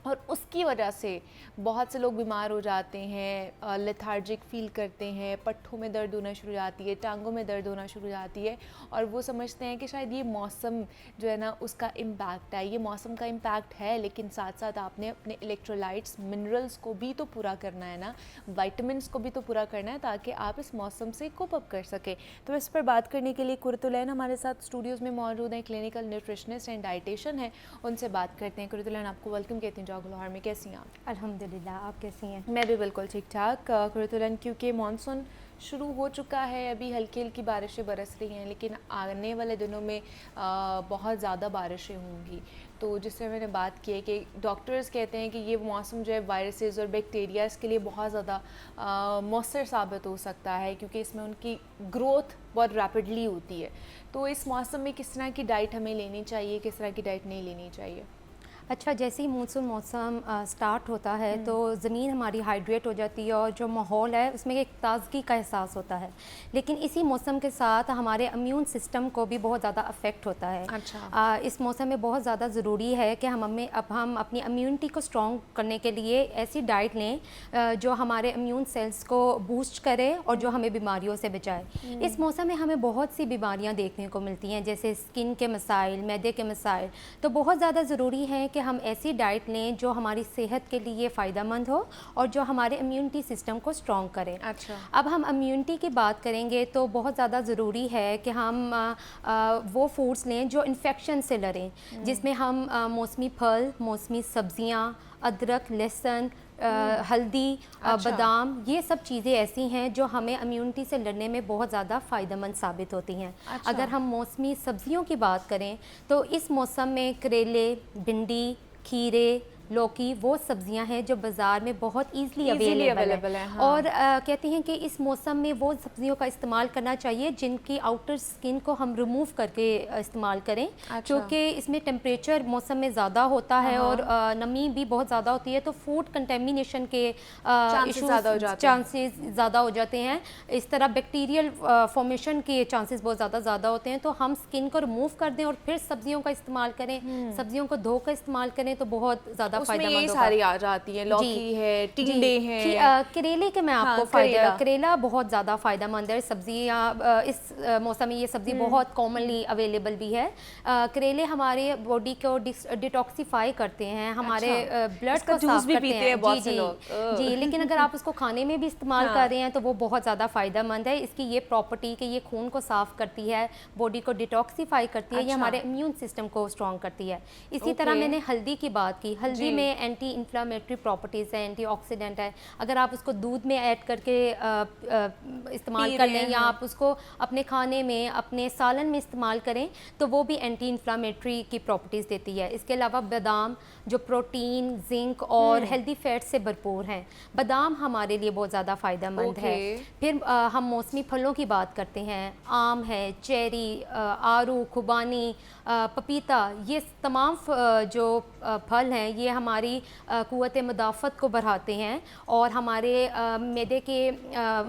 और उसकी वजह से बहुत से लोग बीमार हो जाते हैं, लेथार्जिक फील करते हैं, पट्ठों में दर्द होना शुरू हो जाती है, टांगों में दर्द होना शुरू हो जाती है और वो समझते हैं कि शायद ये मौसम जो है ना उसका इम्पैक्ट है। ये मौसम का इम्पैक्ट है, लेकिन साथ साथ आपने अपने इलेक्ट्रोलाइट्स, मिनरल्स को भी तो पूरा करना है ना, विटामिन्स को भी तो पूरा करना है ताकि आप इस मौसम से कोप अप कर सकें। तो इस पर बात करने के लिए कुरतुलैन हमारे साथ स्टूडियोज़ में मौजूद हैं, क्लिनिकल न्यूट्रिशनिस्ट एंड डाइटिशियन है, उनसे बात करते हैं। कुरतुलैन, आपको वेलकम कहते हैं जागो लाहौर में, कैसी हैं आप? अल्हम्दुलिल्लाह, आप कैसी हैं? मैं भी बिल्कुल ठीक ठाक। कुरतुलैन, क्योंकि मानसून शुरू हो चुका है, अभी हल्की हल्की बारिशें बरस रही हैं, लेकिन आने वाले दिनों में बहुत ज़्यादा बारिशें होंगी। तो जिससे मैंने बात की है कि डॉक्टर्स कहते हैं कि ये मौसम जो है वायरसेस और बैक्टीरियाज़ के लिए बहुत ज़्यादा मौसर साबित हो सकता है, क्योंकि इसमें उनकी ग्रोथ बहुत रैपिडली होती है। तो इस मौसम में किस तरह की डाइट हमें लेनी चाहिए, किस तरह की डाइट नहीं लेनी चाहिए? अच्छा, जैसे ही मानसून मौसम स्टार्ट होता है तो ज़मीन हमारी हाइड्रेट हो जाती है और जो माहौल है उसमें एक ताज़गी का एहसास होता है, लेकिन इसी मौसम के साथ हमारे इम्यून सिस्टम को भी बहुत ज़्यादा अफेक्ट होता है। अच्छा। इस मौसम में बहुत ज़्यादा ज़रूरी है कि हम अपनी इम्यूनिटी को स्ट्रॉन्ग करने के लिए ऐसी डाइट लें जो हमारे इम्यून सेल्स को बूस्ट करे और जो हमें बीमारियों से बचाए। इस मौसम में हमें बहुत सी बीमारियाँ देखने को मिलती हैं, जैसे स्किन के मसाइल, मैदे के मसाइल। तो बहुत ज़्यादा ज़रूरी है कि हम ऐसी डाइट लें जो हमारी सेहत के लिए फ़ायदेमंद हो और जो हमारे इम्यूनिटी सिस्टम को स्ट्रॉन्ग करे। अच्छा। अब हम इम्यूनिटी की बात करेंगे तो बहुत ज़्यादा ज़रूरी है कि हम वो फूड्स लें जो इन्फेक्शन से लड़ें, जिसमें हम मौसमी फल, मौसमी सब्ज़ियाँ, अदरक, लहसुन, हल्दी, अच्छा। बादाम, ये सब चीज़ें ऐसी हैं जो हमें इम्यूनिटी से लड़ने में बहुत ज़्यादा फ़ायदेमंद साबित होती हैं। अच्छा। अगर हम मौसमी सब्ज़ियों की बात करें तो इस मौसम में करेले, भिंडी, खीरे, लौकी वो सब्जियां हैं जो बाज़ार में बहुत ईज़िली अवेलेबल है। हाँ। और कहते हैं कि इस मौसम में वो सब्जियों का इस्तेमाल करना चाहिए जिनकी आउटर स्किन को हम रिमूव करके इस्तेमाल करें। अच्छा। क्योंकि इसमें टेम्परेचर मौसम में ज़्यादा होता है और नमी भी बहुत ज़्यादा होती है, तो फूड कंटेमिनेशन के चांसेस ज़्यादा हो जाते हैं। इस तरह बैक्टीरियल फॉर्मेशन के चांसेस बहुत ज़्यादा होते हैं। तो हम स्किन को रिमूव कर दें और फिर सब्जियों का इस्तेमाल करें, सब्जियों को धोकर इस्तेमाल करें तो बहुत ज़्यादा उसमें यही सारी आ जाती हैं, लौकी है, टिंडे हैं, करेले के मैं आपको करेला बहुत ज़्यादा फ़ायदेमंद है सब्जियाँ। इस मौसम में ये सब्ज़ी बहुत कॉमनली अवेलेबल भी है। करेले हमारे बॉडी को डिटॉक्सिफाई करते हैं, हमारे ब्लड को साफ करते हैं। जी, लेकिन अगर आप उसको खाने में भी इस्तेमाल कर रहे हैं तो वो बहुत ज़्यादा फ़ायदेमंद है। इसकी ये प्रॉपर्टी कि ये खून को साफ़ करती है, बॉडी को डिटॉक्सिफाई करती है, ये हमारे इम्यून सिस्टम को स्ट्रॉन्ग करती है। इसी तरह मैंने हल्दी की बात की। हल्दी हल्दी में एंटी इन्फ्लामेटरी प्रॉपर्टीज़ है, एंटीऑक्सीडेंट है। अगर आप उसको दूध में ऐड करके इस्तेमाल कर लें या आप उसको अपने खाने में, अपने सालन में इस्तेमाल करें तो वो भी एंटी इन्फ्लामेटरी की प्रॉपर्टीज़ देती है। इसके अलावा बादाम जो प्रोटीन, जिंक और हेल्दी फैट से भरपूर हैं, बादाम हमारे लिए बहुत ज़्यादा फ़ायदेमंद है। फिर हम मौसमी फलों की बात करते हैं, आम है, चेरी, आरू, खुबानी, पपीता, ये तमाम जो फल हैं ये हमारी क़ुव्वत मुदाफ़त को बढ़ाते हैं और हमारे मैदे के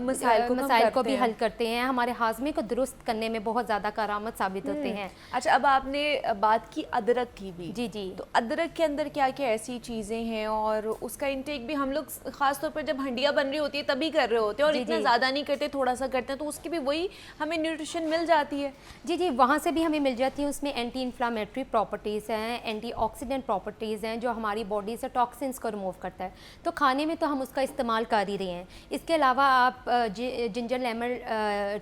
मसाइल को भी हल करते हैं, हमारे हाजमे को दुरुस्त करने में बहुत ज़्यादा कारआमद साबित होते हैं। अच्छा, अब आपने बात की अदरक की भी। जी जी। तो अदरक के अंदर क्या क्या ऐसी चीज़ें हैं और उसका इंटेक भी हम लोग ख़ास तौर पर जब हंडिया बन रही होती है तभी कर रहे होते हैं और इतना ज़्यादा नहीं करते, थोड़ा सा करते हैं, तो उसकी भी वही हमें न्यूट्रिशन मिल जाती है। जी जी, वहाँ से भी हमें मिल जाती है। उसमें एंटी इन्फ्लामेटरी प्रॉपर्टीज़ हैं, एंटीऑक्सीडेंट प्रॉपर्टीज़ हैं जो हमारी बॉडी से टॉक्सिन्स को रिमूव करता है। तो खाने में तो हम उसका इस्तेमाल कर ही रहे हैं। इसके अलावा आप जिंजर लेमन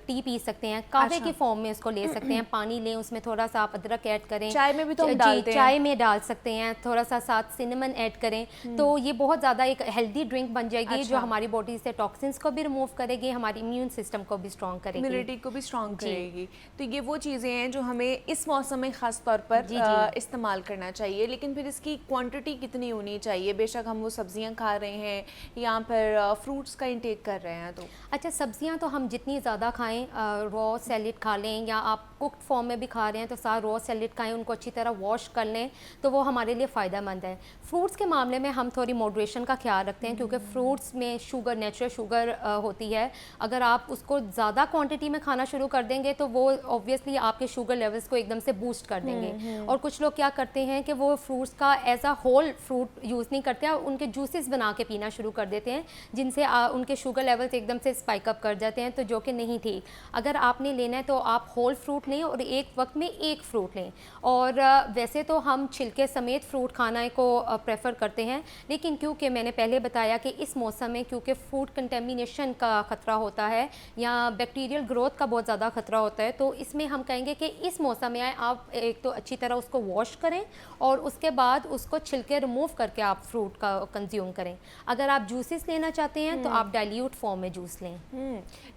टी पी सकते हैं, काढ़े की फॉर्म में उसको ले सकते हैं। पानी लें, उसमें थोड़ा सा आप अदरक ऐड करें, चाय में भी तो हम डालते हैं, चाय में डाल सकते हैं, थोड़ा सा साथ सिनेमन ऐड करें तो ये बहुत ज़्यादा एक हेल्दी ड्रिंक बन जाएगी जो हमारी बॉडी से टॉक्सिन्स को भी रिमूव करेगी, हमारी इम्यून सिस्टम को भी स्ट्रॉन्ग करेगी, इम्यूनिटी को भी स्ट्रॉन्ग करेगी। तो ये वो चीज़ें हैं जो हमें इस मौसम में ख़ास तौर पर इस्तेमाल करना चाहिए। लेकिन फिर इसकी क्वांटिटी कितनी होनी चाहिए? बेशक हम वो सब्जियां खा रहे हैं या फिर फ्रूट्स का इंटेक कर रहे हैं तो अच्छा, सब्जियां तो हम जितनी ज़्यादा खाएं, रॉ सैलेड खा लें या आप कुक्ड फॉर्म में भी खा रहे हैं तो सारा रॉ सैलेड खाएं, उनको अच्छी तरह वॉश कर लें तो वो हमारे लिए फ़ायदेमंद है। फ्रूट्स के मामले में हम थोड़ी मॉडरेशन का ख्याल रखते हैं क्योंकि फ्रूट्स में शुगर, नेचुरल शुगर होती है। अगर आप उसको ज़्यादा क्वांटिटी में खाना शुरू कर देंगे तो वो ऑब्वियसली आपके शुगर लेवल्स को एकदम से बूस्ट कर देंगे। और कुछ लोग क्या करते हैं कि वो फ्रूट्स का as a whole fruit use नहीं करते, उनके जूसेस बना के पीना शुरू कर देते हैं जिनसे उनके शुगर लेवल्स एकदम से स्पाइक अप कर जाते हैं, तो जो कि नहीं ठीक। अगर आपने लेना है तो आप होल फ्रूट लें और एक वक्त में एक फ्रूट लें। और वैसे तो हम छिलके समेत फ्रूट खाना को प्रेफर करते हैं, लेकिन क्योंकि मैंने पहले बताया कि इस मौसम में क्योंकि फूड कंटेमिनेशन का ख़तरा होता है या बैक्टीरियल ग्रोथ का बहुत ज़्यादा ख़तरा होता है, तो इसमें हम कहेंगे कि इस मौसम में आप एक तो अच्छी तरह उसको वॉश करें और उसके बाद उसको छिलके रिमूव करके आप फ्रूट का कंज्यूम करें। अगर आप जूसेस लेना चाहते हैं तो आप डाइल्यूट फॉर्म में जूस लें।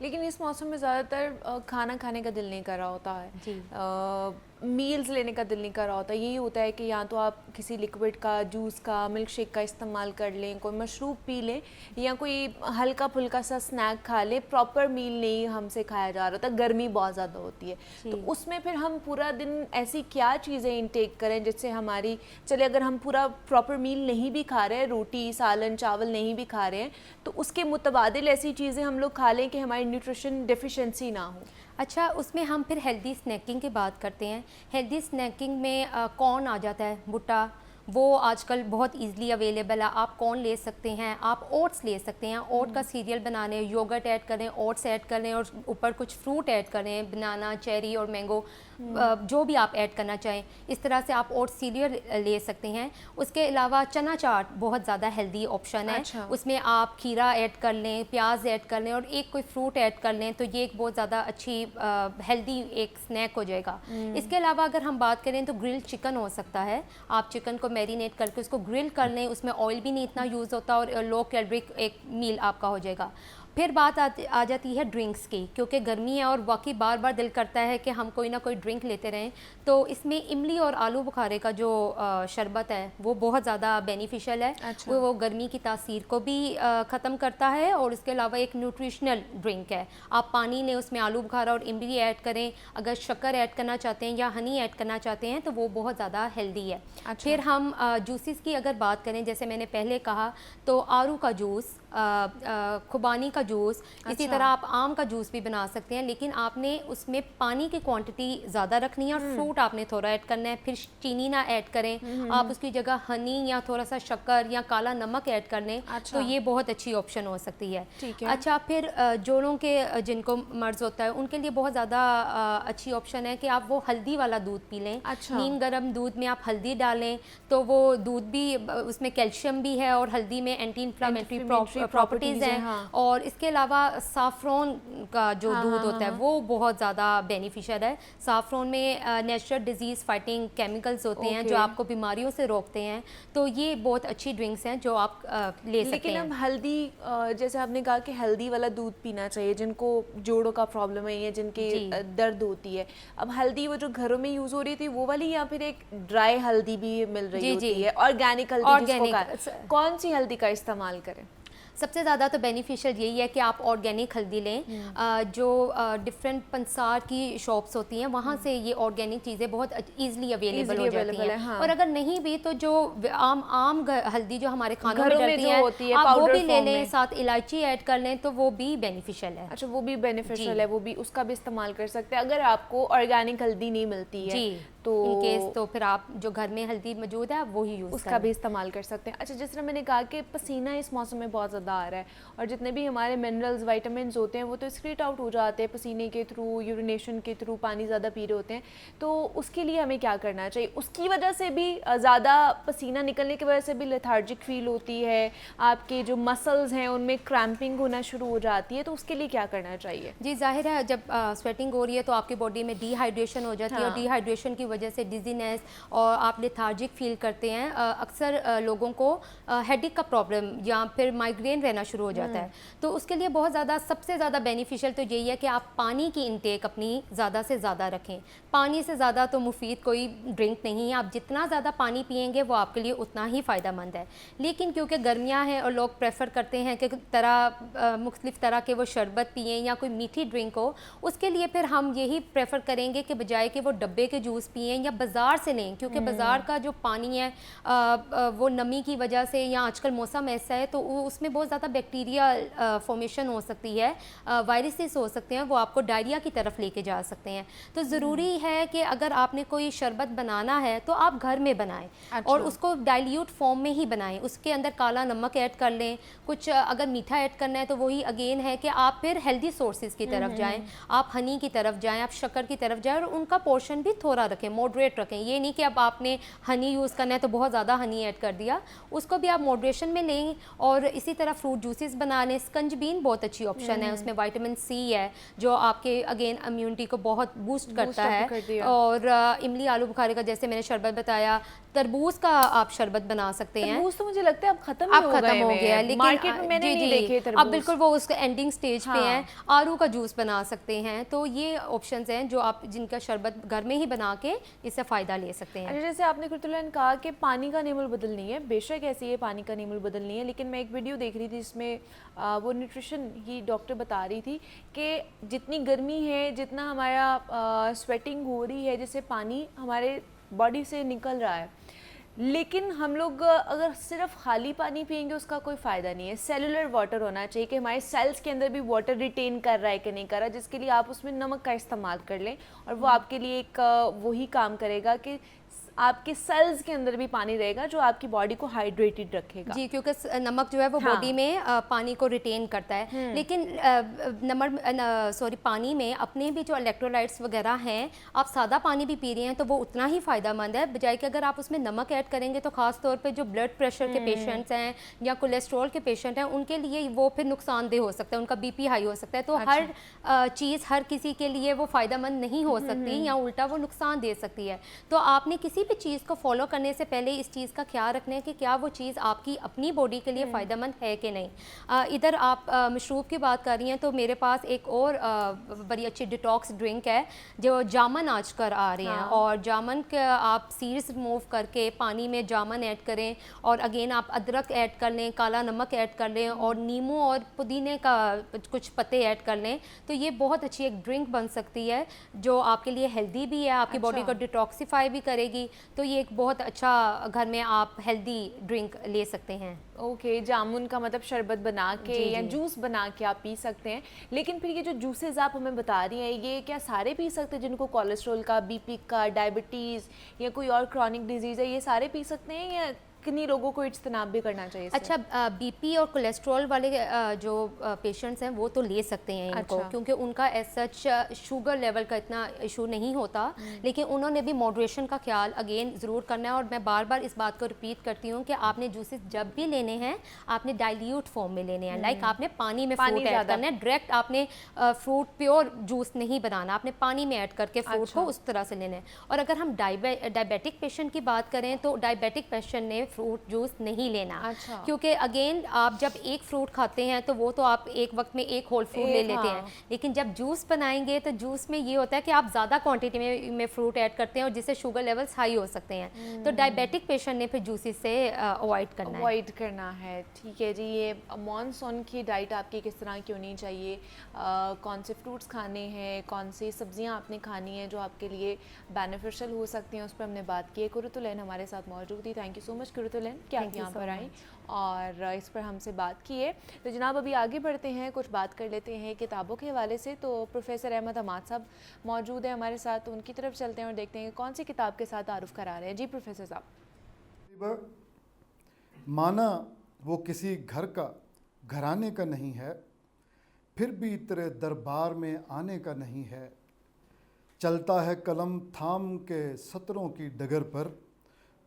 लेकिन इस मौसम में ज़्यादातर खाना खाने का दिल नहीं कर रहा होता है जी। मील्स लेने का दिल नहीं कर रहा होता। यही होता है कि या तो आप किसी लिक्विड का, जूस का, मिल्क शेक का इस्तेमाल कर लें, कोई मशरूब पी लें या कोई हल्का फुल्का सा स्नैक खा लें। प्रॉपर मील नहीं हमसे खाया जा रहा था, गर्मी बहुत ज़्यादा होती है तो उसमें फिर हम पूरा दिन ऐसी क्या चीज़ें इंटेक करें जिससे हमारी, चले अगर हम पूरा प्रॉपर मील नहीं भी खा रहे हैं, रोटी, सालन, चावल नहीं भी खा रहे हैं, तो उसके मुतबादिल ऐसी चीज़ें हम लोग खा लें कि हमारी न्यूट्रिशन डेफिशिएंसी ना हो। अच्छा, उसमें हम फिर हेल्दी स्नैकिंग की बात करते हैं। हेल्दी स्नैकिंग में कॉर्न आ जाता है, भुट्टा, वो आजकल बहुत इजीली अवेलेबल है। आप कॉर्न ले सकते हैं, आप ओट्स ले सकते हैं, ओट का सीरियल बना लें, योगर्ट ऐड करें, ओट्स ऐड करें और ऊपर कुछ फ्रूट ऐड करें, बनाना, चेरी और मैंगो, जो भी आप ऐड करना चाहें। इस तरह से आप ओट्स सीरियल ले सकते हैं। उसके अलावा चना चाट बहुत ज़्यादा हेल्दी ऑप्शन है। अच्छा। उसमें आप खीरा ऐड कर लें, प्याज ऐड कर लें और एक कोई फ्रूट ऐड कर लें तो ये एक बहुत ज़्यादा अच्छी हेल्दी एक स्नैक हो जाएगा। इसके अलावा अगर हम बात करें तो ग्रिल्ड चिकन हो सकता है। आप चिकन को मैरिनेट करके उसको ग्रिल कर लें, उसमें ऑयल भी नहीं इतना यूज़ होता और लो कैलोरिक एक मील आपका हो जाएगा। फिर बात आ जाती है ड्रिंक्स की, क्योंकि गर्मी है और वाकई बार बार दिल करता है कि हम कोई ना कोई ड्रिंक लेते रहें। तो इसमें इमली और आलू बुखारे का जो शरबत है वो बहुत ज़्यादा बेनिफिशियल है। अच्छा। वो गर्मी की तासीर को भी ख़त्म करता है और इसके अलावा एक न्यूट्रिशनल ड्रिंक है। आप पानी लें, उसमें आलू बुखारा और इमली ऐड करें, अगर शक्कर ऐड करना चाहते हैं या हनी ऐड करना चाहते हैं तो वो बहुत ज़्यादा हेल्दी है। अच्छा। फिर हम जूसेस की अगर बात करें, जैसे मैंने पहले कहा, तो आरू का जूस, खुबानी का जूस, इसी तरह आप आम का जूस भी बना सकते हैं, लेकिन आपने उसमें पानी की क्वांटिटी ज़्यादा रखनी है और फ्रूट आपने थोड़ा ऐड करना है। फिर चीनी ना ऐड करें, आप उसकी जगह हनी या थोड़ा सा शक्कर या काला नमक ऐड कर लें। अच्छा। तो ये बहुत अच्छी ऑप्शन हो सकती है। ठीक है। अच्छा, फिर जोड़ों के जिनको मर्ज होता है उनके लिए बहुत ज़्यादा अच्छी ऑप्शन है कि आप वो हल्दी वाला दूध पी लें। अच्छा। नीम गर्म दूध में आप हल्दी डालें तो वो दूध भी, उसमें कैल्शियम भी है और हल्दी में एंटी इन्फ्लामेटरी प्रॉपर्टीज़ हैं। हाँ। और इसके इसके अलावा साफ़्रॉन का जो दूध होता है वो बहुत ज़्यादा बेनिफिशियल है। साफ़्रॉन में नेचुरल डिजीज़ फाइटिंग केमिकल्स होते हैं जो आपको बीमारियों से रोकते हैं, तो ये बहुत अच्छी ड्रिंक्स हैं जो आप ले सकते लेकिन हैं। अब हल्दी, जैसे आपने कहा कि हेल्दी वाला दूध पीना चाहिए जिनको जोड़ों का प्रॉब्लम है या जिनके दर्द होती है। अब हल्दी वो जो घरों में यूज़ हो रही थी वो वाली, या फिर एक ड्राई हल्दी भी मिल रही होती है, ऑर्गेनिक हल्दी जिसको कहा, कौन सी हल्दी का इस्तेमाल करें? सबसे ज़्यादा तो बेनिफिशियल यही है कि आप ऑर्गेनिक हल्दी लें। जो डिफरेंट पंसार की शॉप्स होती हैं वहाँ से ये ऑर्गेनिक चीज़ें बहुत ईजिली अवेलेबल हो जाती हैं। हाँ। और अगर नहीं भी तो जो आम हल्दी जो हमारे खानों में डलती जो होती है, आप वो भी ले लें, साथ इलायची ऐड कर लें तो वो भी बेनिफिशियल है। अच्छा, वो भी बेनिफिशियल है, वो भी उसका भी इस्तेमाल कर सकते हैं अगर आपको ऑर्गेनिक हल्दी नहीं मिलती है तो इन केस, तो फिर आप जो घर में हल्दी मौजूद है वो ही यूज़ उसका भी इस्तेमाल कर सकते हैं। अच्छा, जिस तरह मैंने कहा कि पसीना इस मौसम में बहुत ज़्यादा आ रहा है और जितने भी हमारे मिनरल्स वाइटामिन होते हैं वो तो एक्सक्रीट आउट हो जाते हैं पसीने के थ्रू, यूरिनेशन के थ्रू, पानी ज़्यादा पी रहे होते हैं, तो उसके लिए हमें क्या करना चाहिए? उसकी वजह से भी ज़्यादा पसीना निकलने की वजह से भी लेथार्जिक फील होती है, आपके जो मसल्स हैं उनमें क्रैम्पिंग होना शुरू हो जाती है, तो उसके लिए क्या करना चाहिए? जी, जाहिर है जब स्वेटिंग हो रही है तो आपकी बॉडी में डिहाइड्रेशन हो जाती है और डिहाइड्रेशन की वजह से डिजीनेस और आप लेथार्जिक फील करते हैं। अक्सर लोगों को हेडेक का प्रॉब्लम या फिर माइग्रेन रहना शुरू हो जाता है, तो उसके लिए बहुत ज़्यादा सबसे ज़्यादा बेनिफिशियल तो यही है कि आप पानी की इंटेक अपनी ज़्यादा से ज़्यादा रखें। पानी से ज़्यादा तो मुफीद कोई ड्रिंक नहीं है, आप जितना ज़्यादा पानी पिएंगे वो आपके लिए उतना ही फ़ायदेमंद है। लेकिन क्योंकि गर्मियाँ हैं और लोग प्रेफर करते हैं कि मुख्तलिफ़ तरह के वो शरबत पिएँ या कोई मीठी ड्रिंक हो, उसके लिए फिर हम यही प्रेफर करेंगे कि बजाय कि वो डब्बे के जूस पिएँ या बाज़ार से लें, क्योंकि बाज़ार का जो पानी है वो नमी की वजह से या आजकल मौसम ऐसा है तो उसमें बहुत ज़्यादा बैक्टीरिया फॉर्मेशन हो सकती है, वायरसेस हो सकते हैं, वो आपको डायरिया की तरफ लेके जा सकते हैं। तो ज़रूरी है कि अगर आपने कोई शरबत बनाना है तो आप घर में बनाएं। अच्छा। और उसको डाइल्यूट फॉर्म में ही बनाएं, उसके अंदर काला नमक ऐड कर लें, कुछ अगर मीठा ऐड करना है तो वही अगेन है कि आप फिर हेल्दी सोर्सेज की तरफ जाएं, आप हनी की तरफ जाएं, आप शक्कर की तरफ जाएं और उनका पोर्शन भी थोड़ा रखें, मॉडरेट रखें। ये नहीं कि अब आपने हनी यूज़ करना है तो बहुत ज़्यादा हनी ऐड कर दिया, उसको भी आप मॉडरेशन में लें। और इसी तरह फ्रूट जूसेस बना लें। स्कंजबीन बहुत अच्छी ऑप्शन है, उसमें विटामिन सी है जो आपके अगेन इम्यूनिटी को बहुत बूस्ट करता है। और इमली आलू बुखारे का जैसे मैंने शरबत बताया, तरबूज का आप शरबत बना सकते हैं। तरबूज तो मुझे लगता है अब खत्म हो गया है, लेकिन मार्केट में मैंने नहीं देखे तरबूज। अब बिल्कुल वो उसके एंडिंग स्टेज पे हैं। आरू का जूस बना सकते हैं। तो ये ऑप्शंस हैं जो आप जिनका शरबत घर में ही बना के इससे फ़ायदा ले सकते हैं। जैसे आपने कुर्तुलन कहा कि पानी का नेमुल बदल नहीं है, बेशक ऐसी है, पानी का नेमुल बदल नहीं है, लेकिन मैं एक वीडियो देख रही थी जिसमें वो न्यूट्रिशन की डॉक्टर बता रही थी कि जितनी गर्मी है, जितना हमारा स्वेटिंग हो रही है, जिससे पानी हमारे बॉडी से निकल रहा है, लेकिन हम लोग अगर सिर्फ खाली पानी पिएंगे उसका कोई फ़ायदा नहीं है। सेलुलर वाटर होना चाहिए कि हमारे सेल्स के अंदर भी वाटर रिटेन कर रहा है कि नहीं कर रहा, जिसके लिए आप उसमें नमक का इस्तेमाल कर लें और वो आपके लिए एक वही काम करेगा कि आपके सेल्स के अंदर भी पानी रहेगा जो आपकी बॉडी को हाइड्रेटेड रखेगा। जी, क्योंकि नमक जो है वो बॉडी में पानी को रिटेन करता है, लेकिन पानी में अपने भी जो इलेक्ट्रोलाइट्स वगैरह हैं, आप सादा पानी भी पी रहे हैं तो वो उतना ही फ़ायदेमंद है, बजाय कि अगर आप उसमें नमक ऐड करेंगे तो ख़ास तौर पे जो ब्लड प्रेशर के पेशेंट्स हैं या कोलेस्ट्रॉल के पेशेंट हैं उनके लिए वो फिर नुकसानदेह हो सकता है, उनका बीपी हाई हो सकता है। तो हर चीज़ हर किसी के लिए वो फ़ायदेमंद नहीं हो सकती या उल्टा वो नुकसान दे सकती है। तो आपने किसी भी चीज़ को फॉलो करने से पहले इस चीज़ का ख्याल रखना है कि क्या वो चीज़ आपकी अपनी बॉडी के लिए फ़ायदेमंद है कि नहीं। इधर आप मशरूब की बात कर रही हैं तो मेरे पास एक और बड़ी अच्छी डिटॉक्स ड्रिंक है जो जामन आजकल आ रहे हैं। और जामन का आप सीड्स रिमूव करके पानी में जामन ऐड करें और अगेन आप अदरक ऐड कर लें, काला नमक ऐड कर लें और नींबू और पुदीने का कुछ पत्ते ऐड कर लें, तो ये बहुत अच्छी एक ड्रिंक बन सकती है जो आपके लिए हेल्दी भी है, आपकी बॉडी को डिटॉक्सिफाई भी करेगी। तो ये एक बहुत अच्छा घर में आप हेल्दी ड्रिंक ले सकते हैं। ओके, जामुन का मतलब शरबत बना के या जूस बना के आप पी सकते हैं। लेकिन फिर ये जो जूसेस आप हमें बता रही हैं ये क्या सारे पी सकते हैं जिनको कोलेस्ट्रॉल का, बीपी का, डायबिटीज़ या कोई और क्रॉनिक डिजीज़ है, ये सारे पी सकते हैं या किन्हीं लोगों को इज्तनाब भी करना चाहिए इससे? अच्छा, बीपी और कोलेस्ट्रॉल वाले जो पेशेंट्स हैं वो तो ले सकते हैं इनको, अच्छा। क्योंकि उनका एज सच शुगर लेवल का इतना इशू नहीं होता, लेकिन उन्होंने भी मॉडरेशन का ख्याल अगेन ज़रूर करना है। और मैं बार बार इस बात को रिपीट करती हूँ कि आपने जूसेस जब भी लेने हैं आपने डाइल्यूट फॉर्म में लेने हैं, लाइक आपने पानी में पानी फ्रूट ऐड ज़्यादा। करना है, डायरेक्ट आपने फ्रूट प्योर जूस नहीं बनाना, आपने पानी में ऐड करके फ्रूट अच्छा। को उस तरह से लेना है। और अगर हम डायबिटिक पेशेंट की बात करें तो डायबिटिक पेशेंट ने फ्रूट जूस नहीं लेना, अच्छा। क्योंकि अगेन आप जब एक फ्रूट खाते हैं तो वो तो आप एक वक्त में एक होल फ्रूट ले लेते हैं, लेकिन जब जूस बनाएंगे तो जूस में ये होता है कि आप ज़्यादा क्वांटिटी में फ्रूट ऐड करते हैं और जिससे शुगर लेवल्स हाई हो सकते हैं। तो डायबिटिक पेशेंट ने फिर जूसेस से अवॉइड करना है। अवॉइड करना है, ठीक है जी। ये मॉनसून की डाइट आपकी किस तरह की होनी चाहिए, कौन से फ्रूट्स खाने हैं, कौन सी सब्जियां आपने खानी हैं जो आपके लिए बेनिफिशियल हो सकती हैं, उस पर हमने बात की है। कुरुतुलैन हमारे साथ मौजूद थी। थैंक यू सो मच कुरुतुलैन कि आप यहाँ पर आई और इस पर हमसे बात की है। तो जनाब अभी आगे बढ़ते हैं, कुछ बात कर लेते हैं किताबों के हवाले से। तो प्रोफेसर अहमद हमाद साहब मौजूद हैं हमारे साथ, तो उनकी तरफ चलते हैं और देखते हैं कौन सी किताब के साथ तारुफ करा रहे हैं। जी प्रोफेसर साहब। माना वो किसी घर का घराने का नहीं है, फिर भी तेरे दरबार में आने का नहीं है। चलता है कलम थाम के सतरों की डगर पर,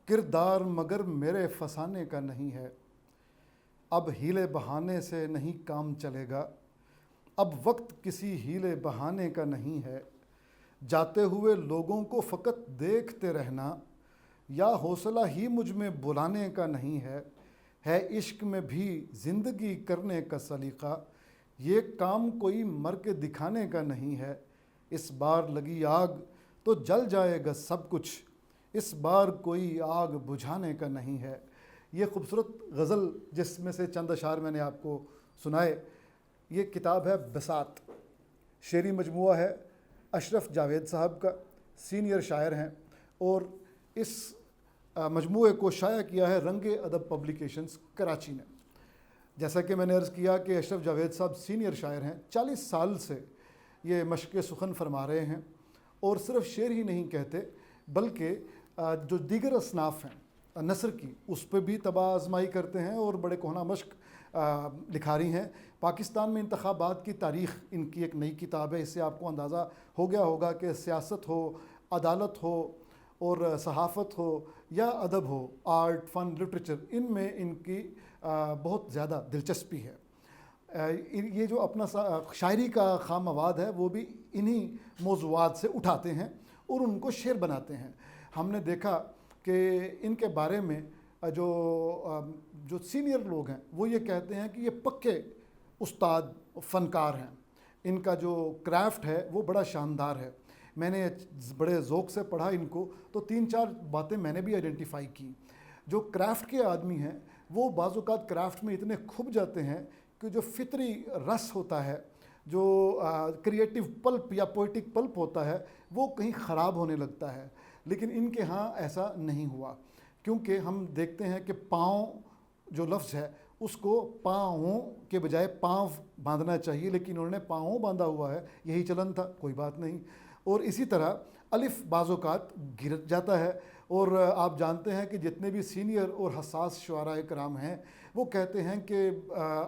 किरदार मगर मेरे फसाने का नहीं है। अब हीले बहाने से नहीं काम चलेगा, अब वक्त किसी हीले बहाने का नहीं है। जाते हुए लोगों को फ़कत देखते रहना, या हौसला ही मुझ में बुलाने का नहीं है इश्क में भी ज़िंदगी करने का सलीक़ा, ये काम कोई मर के दिखाने का नहीं है। इस बार लगी आग तो जल जाएगा सब कुछ, इस बार कोई आग बुझाने का नहीं है। ये खूबसूरत गज़ल जिसमें से चंद अशार मैंने आपको सुनाए, ये किताब है बसात, शेरी मजमुआ है, अशरफ जावेद साहब का, सीनियर शायर हैं और इस मजमूए को शाया किया है रंगे अदब पब्लिकेशंस कराची ने। जैसा कि मैंने अर्ज़ किया कि अशरफ जावेद साहब सीनियर शायर हैं, 40 साल से ये मशक़ सुखन फरमा रहे हैं और सिर्फ शेर ही नहीं कहते बल्कि जो दीगर असनाफ़ हैं नसर की, उस पर भी तबाह आजमाई करते हैं और बड़े कोहना मशक़ लिखारी हैं। पाकिस्तान में इंतखाबात की तारीख़ इनकी एक नई किताब है। इससे आपको अंदाज़ा हो गया होगा कि सियासत हो, अदालत हो और सहाफ़त हो या अदब हो, आर्ट, फ़न, लिटरेचर, इनमें इनकी बहुत ज़्यादा दिलचस्पी है। ये जो अपना शायरी का खाम मवाद है वो भी इन्हीं मौज़ूआत से उठाते हैं और उनको शेर बनाते हैं। हमने देखा कि इनके बारे में जो सीनियर लोग हैं वो ये कहते हैं कि ये पक्के उस्ताद फ़नकार हैं, इनका जो क्राफ्ट है वो बड़ा शानदार है। मैंने बड़े ज़ौक़ से पढ़ा इनको तो 3-4 बातें मैंने भी आइडेंटिफाई की। जो क्राफ्ट के आदमी हैं वो बाज़-औक़ात क्राफ्ट में इतने खुब जाते हैं कि जो फितरी रस होता है, जो क्रिएटिव पल्प या पोइटिक पल्प होता है, वो कहीं ख़राब होने लगता है। लेकिन इनके यहाँ ऐसा नहीं हुआ, क्योंकि हम देखते हैं कि पाँव जो लफ्ज़ है उसको पाँवों के बजाय पाँव बांधना चाहिए, लेकिन उन्होंने पाँवों बांधा हुआ है, यही चलन था, कोई बात नहीं। और इसी तरह अलिफ बाज़-औक़ात गिर जाता है और आप जानते हैं कि जितने भी सीनियर और हसास शुआराए कराम हैं वो कहते हैं कि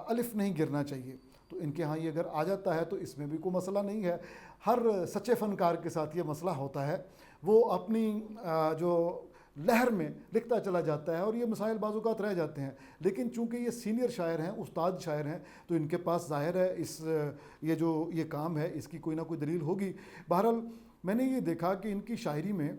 अलिफ नहीं गिरना चाहिए। तो इनके यहाँ ये अगर आ जाता है तो इसमें भी कोई मसला नहीं है। हर सच्चे फ़नकार के साथ ये मसला होता है, वो अपनी जो लहर में लिखता चला जाता है और ये मसाइल बाज़-औक़ात रह जाते हैं। लेकिन चूँकि ये सीनियर शायर हैं, उस्ताद शायर हैं, तो इनके पास ज़ाहिर है ये काम है इसकी कोई ना कोई दलील होगी। बहरहाल मैंने ये देखा कि इनकी शायरी में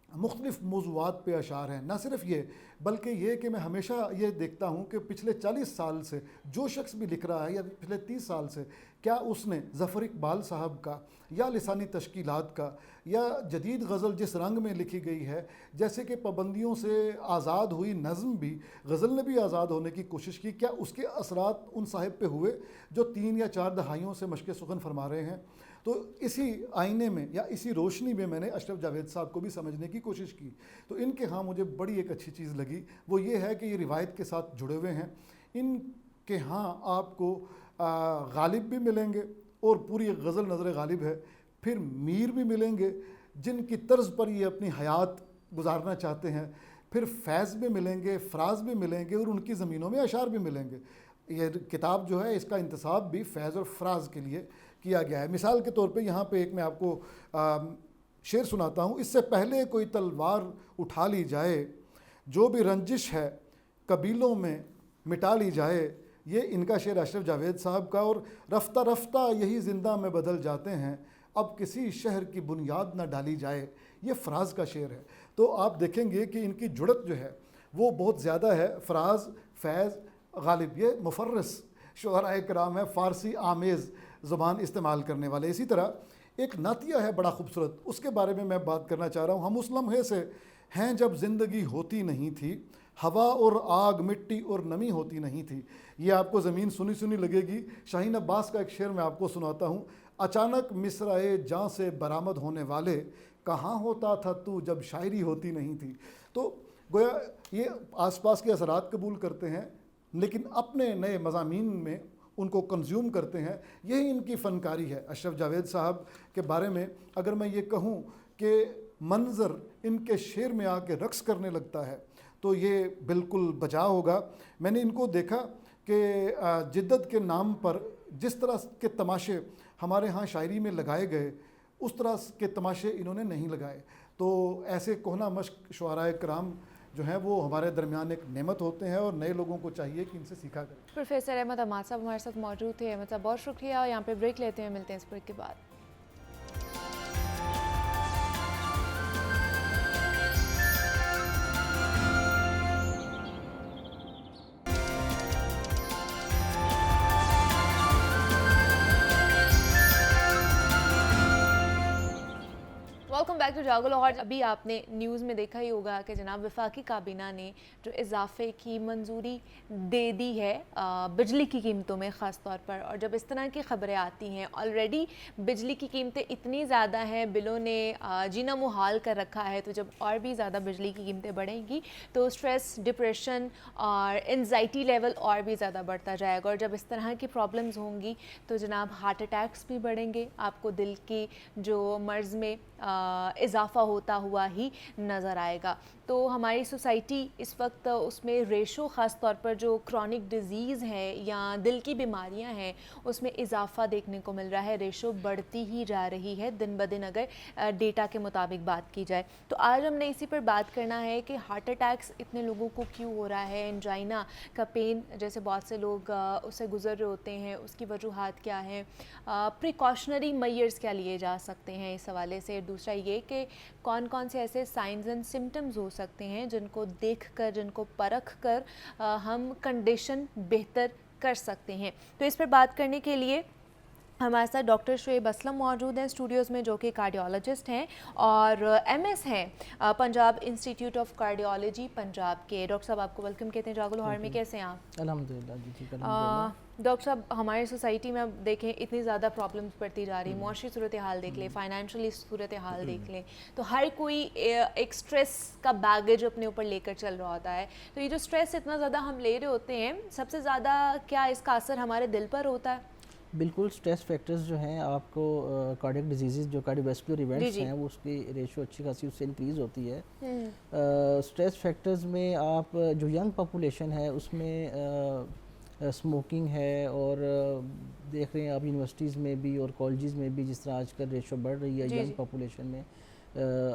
मुख्तलिफ़ मौज़ूआत पे अशार हैं। न सिर्फ ये बल्कि ये कि मैं हमेशा ये देखता हूँ कि पिछले 40 साल से जो शख्स भी लिख रहा है या पिछले 30 साल से, क्या उसने ज़फ़र इकबाल साहब का या लिसानी तश्कीलात का या जदीद गज़ल जिस रंग में लिखी गई है, जैसे कि पाबंदियों से आज़ाद हुई नज़्म भी, गज़ल ने भी आज़ाद होने की कोशिश की, क्या उसके असरात उन साहिब पे हुए जो 3 या 4 दहाइयों से मशक़ सुखन फरमा रहे हैं। तो इसी आईने में या इसी रोशनी में मैंने अशरफ जावेद साहब को भी समझने की कोशिश की। तो इनके यहाँ मुझे बड़ी एक अच्छी चीज़ लगी, वो ये है कि ये रिवायत के साथ जुड़े हुए हैं। इनके यहाँ आपको गालिब भी मिलेंगे और पूरी एक गज़ल नज़र गालिब है, फिर मीर भी मिलेंगे जिनकी तर्ज़ पर ये अपनी हयात गुजारना चाहते हैं। फिर फैज़ भी मिलेंगे, फ़राज भी मिलेंगे और उनकी ज़मीनों में अशार भी मिलेंगे। ये किताब जो है इसका इंतसाब भी फैज़ और फ़राज के लिए किया गया है। मिसाल के तौर पे यहाँ पे एक मैं आपको शेर सुनाता हूँ। इससे पहले कोई तलवार उठा ली जाए, जो भी रंजिश है कबीलों में मिटा ली जाए। ये इनका शेर अशरफ जावेद साहब का। और रफ्ता रफ्ता यही ज़िंदा में बदल जाते हैं, अब किसी शहर की बुनियाद ना डाली जाए। ये फ़राज का शेर है। तो आप देखेंगे कि इनकी जुड़त जो है वो बहुत ज़्यादा है। फ़राज, फैज़, गालिब, ये मुफर्रस शुअराए किराम है, फ़ारसी आमेज़ ज़ुबान इस्तेमाल करने वाले। इसी तरह एक नातिया है बड़ा खूबसूरत, उसके बारे में मैं बात करना चाह रहा हूँ। हम उस लम्हे से हैं जब ज़िंदगी होती नहीं थी, हवा और आग, मिट्टी और नमी होती नहीं थी। ये आपको ज़मीन सुनी सुनी लगेगी। शाहीन अब्बास का एक शेर मैं आपको सुनाता हूँ। अचानक मिसराए जान से बरामद होने वाले, कहाँ होता था तू जब शायरी होती नहीं थी। तो गोया ये आसपास के असरात कबूल करते हैं, लेकिन अपने नए मज़ामीन में उनको कंज्यूम करते हैं। यही इनकी फ़नकारी है। अशरफ जावेद साहब के बारे में अगर मैं ये कहूँ कि मंज़र इनके शेर में आके रक्स करने लगता है तो ये बिल्कुल बजा होगा। मैंने इनको देखा कि जिद्दत के नाम पर जिस तरह के तमाशे हमारे यहाँ शायरी में लगाए गए, उस तरह के तमाशे इन्होंने नहीं लगाए। तो ऐसे कोहना मश्क शुअराए किराम जो हैं वो हमारे दरमियान एक नेमत होते हैं और नए लोगों को चाहिए कि इनसे सीखा करें। प्रोफेसर अहमद हमाद साहब हमारे साथ मौजूद थे। अहमद साहब बहुत शुक्रिया। यहाँ पे ब्रेक लेते हैं, मिलते हैं इस ब्रेक के बाद। वेलकम बैक टू जागो लाहौर। अभी आपने न्यूज़ में देखा ही होगा कि जनाब वफाकी काबीना ने जो इजाफे की मंजूरी दे दी है बिजली की कीमतों में ख़ास तौर पर। और जब इस तरह की ख़बरें आती हैं, ऑलरेडी बिजली की कीमतें इतनी ज़्यादा हैं, बिलों ने जीना मुहाल कर रखा है, तो जब और भी ज़्यादा बिजली की कीमतें बढ़ेंगी तो स्ट्रेस, डिप्रेशन और एंजाइटी लेवल और भी ज़्यादा बढ़ता जाएगा। और जब इस तरह की प्रॉब्लम्स होंगी तो जनाब हार्ट अटैक्स भी बढ़ेंगे, आपको दिल की जो मर्ज़ में इजाफ़ा होता हुआ ही नज़र आएगा। तो हमारी सोसाइटी इस वक्त उसमें रेशो ख़ास तौर पर जो क्रॉनिक डिज़ीज़ है या दिल की बीमारियां हैं उसमें इजाफ़ा देखने को मिल रहा है। रेशो बढ़ती ही जा रही है दिन ब दिन अगर डेटा के मुताबिक बात की जाए। तो आज हमने इसी पर बात करना है कि हार्ट अटैक्स इतने लोगों को क्यों हो रहा है, एंजाइना का पेन जैसे बहुत से लोग उससे गुजर रहे होते हैं, उसकी वजूहात क्या हैं, प्रिकॉशनरी मेजर्स क्या लिए जा सकते हैं इस हवाले से। दूसरा ये कि कौन कौन से ऐसे साइंस एंड सिम्टम्स हो सकते हैं जिनको देखकर, जिनको परख कर हम कंडीशन बेहतर कर सकते हैं। तो इस पर बात करने के लिए हमारे साथ डॉक्टर शुएब असलम मौजूद हैं स्टूडियोज़ में, जो कि कार्डियोलॉजिस्ट हैं और एमएस हैं Punjab institute of cardiology Punjab के। डॉक्टर साहब आपको वेलकम कहते हैं जागो लाहौर में। कैसे हैं आप? अल्हम्दुलिल्लाह जी, ठीक है। डॉक्टर साहब, हमारी सोसाइटी में अब देखें इतनी ज़्यादा प्रॉब्लम्स बढ़ती जा रही, मुआशी सूरत हाल देख लें, फाइनेंशियली सूरत हाल देख लें, तो हर कोई एक स्ट्रेस का बैगेज अपने ऊपर लेकर चल रहा होता है। तो ये जो स्ट्रेस इतना ज़्यादा हम ले रहे होते हैं, सबसे ज़्यादा क्या इसका असर हमारे दिल पर होता है? बिल्कुल, स्ट्रेस फैक्टर्स जो हैं आपको कार्डियक डिजीज़ जो कार्डियोवैस्कुलर इवेंट्स हैं वो उसकी रेशो अच्छी खासी उससे इंक्रीज़ होती है। स्ट्रेस फैक्टर्स में आप जो यंग पॉपुलेशन है उसमें स्मोकिंग है, और देख रहे हैं आप यूनिवर्सिटीज़ में भी और कॉलेजेस में भी जिस तरह आजकल रेशो बढ़ रही है यंग पॉपुलेशन में,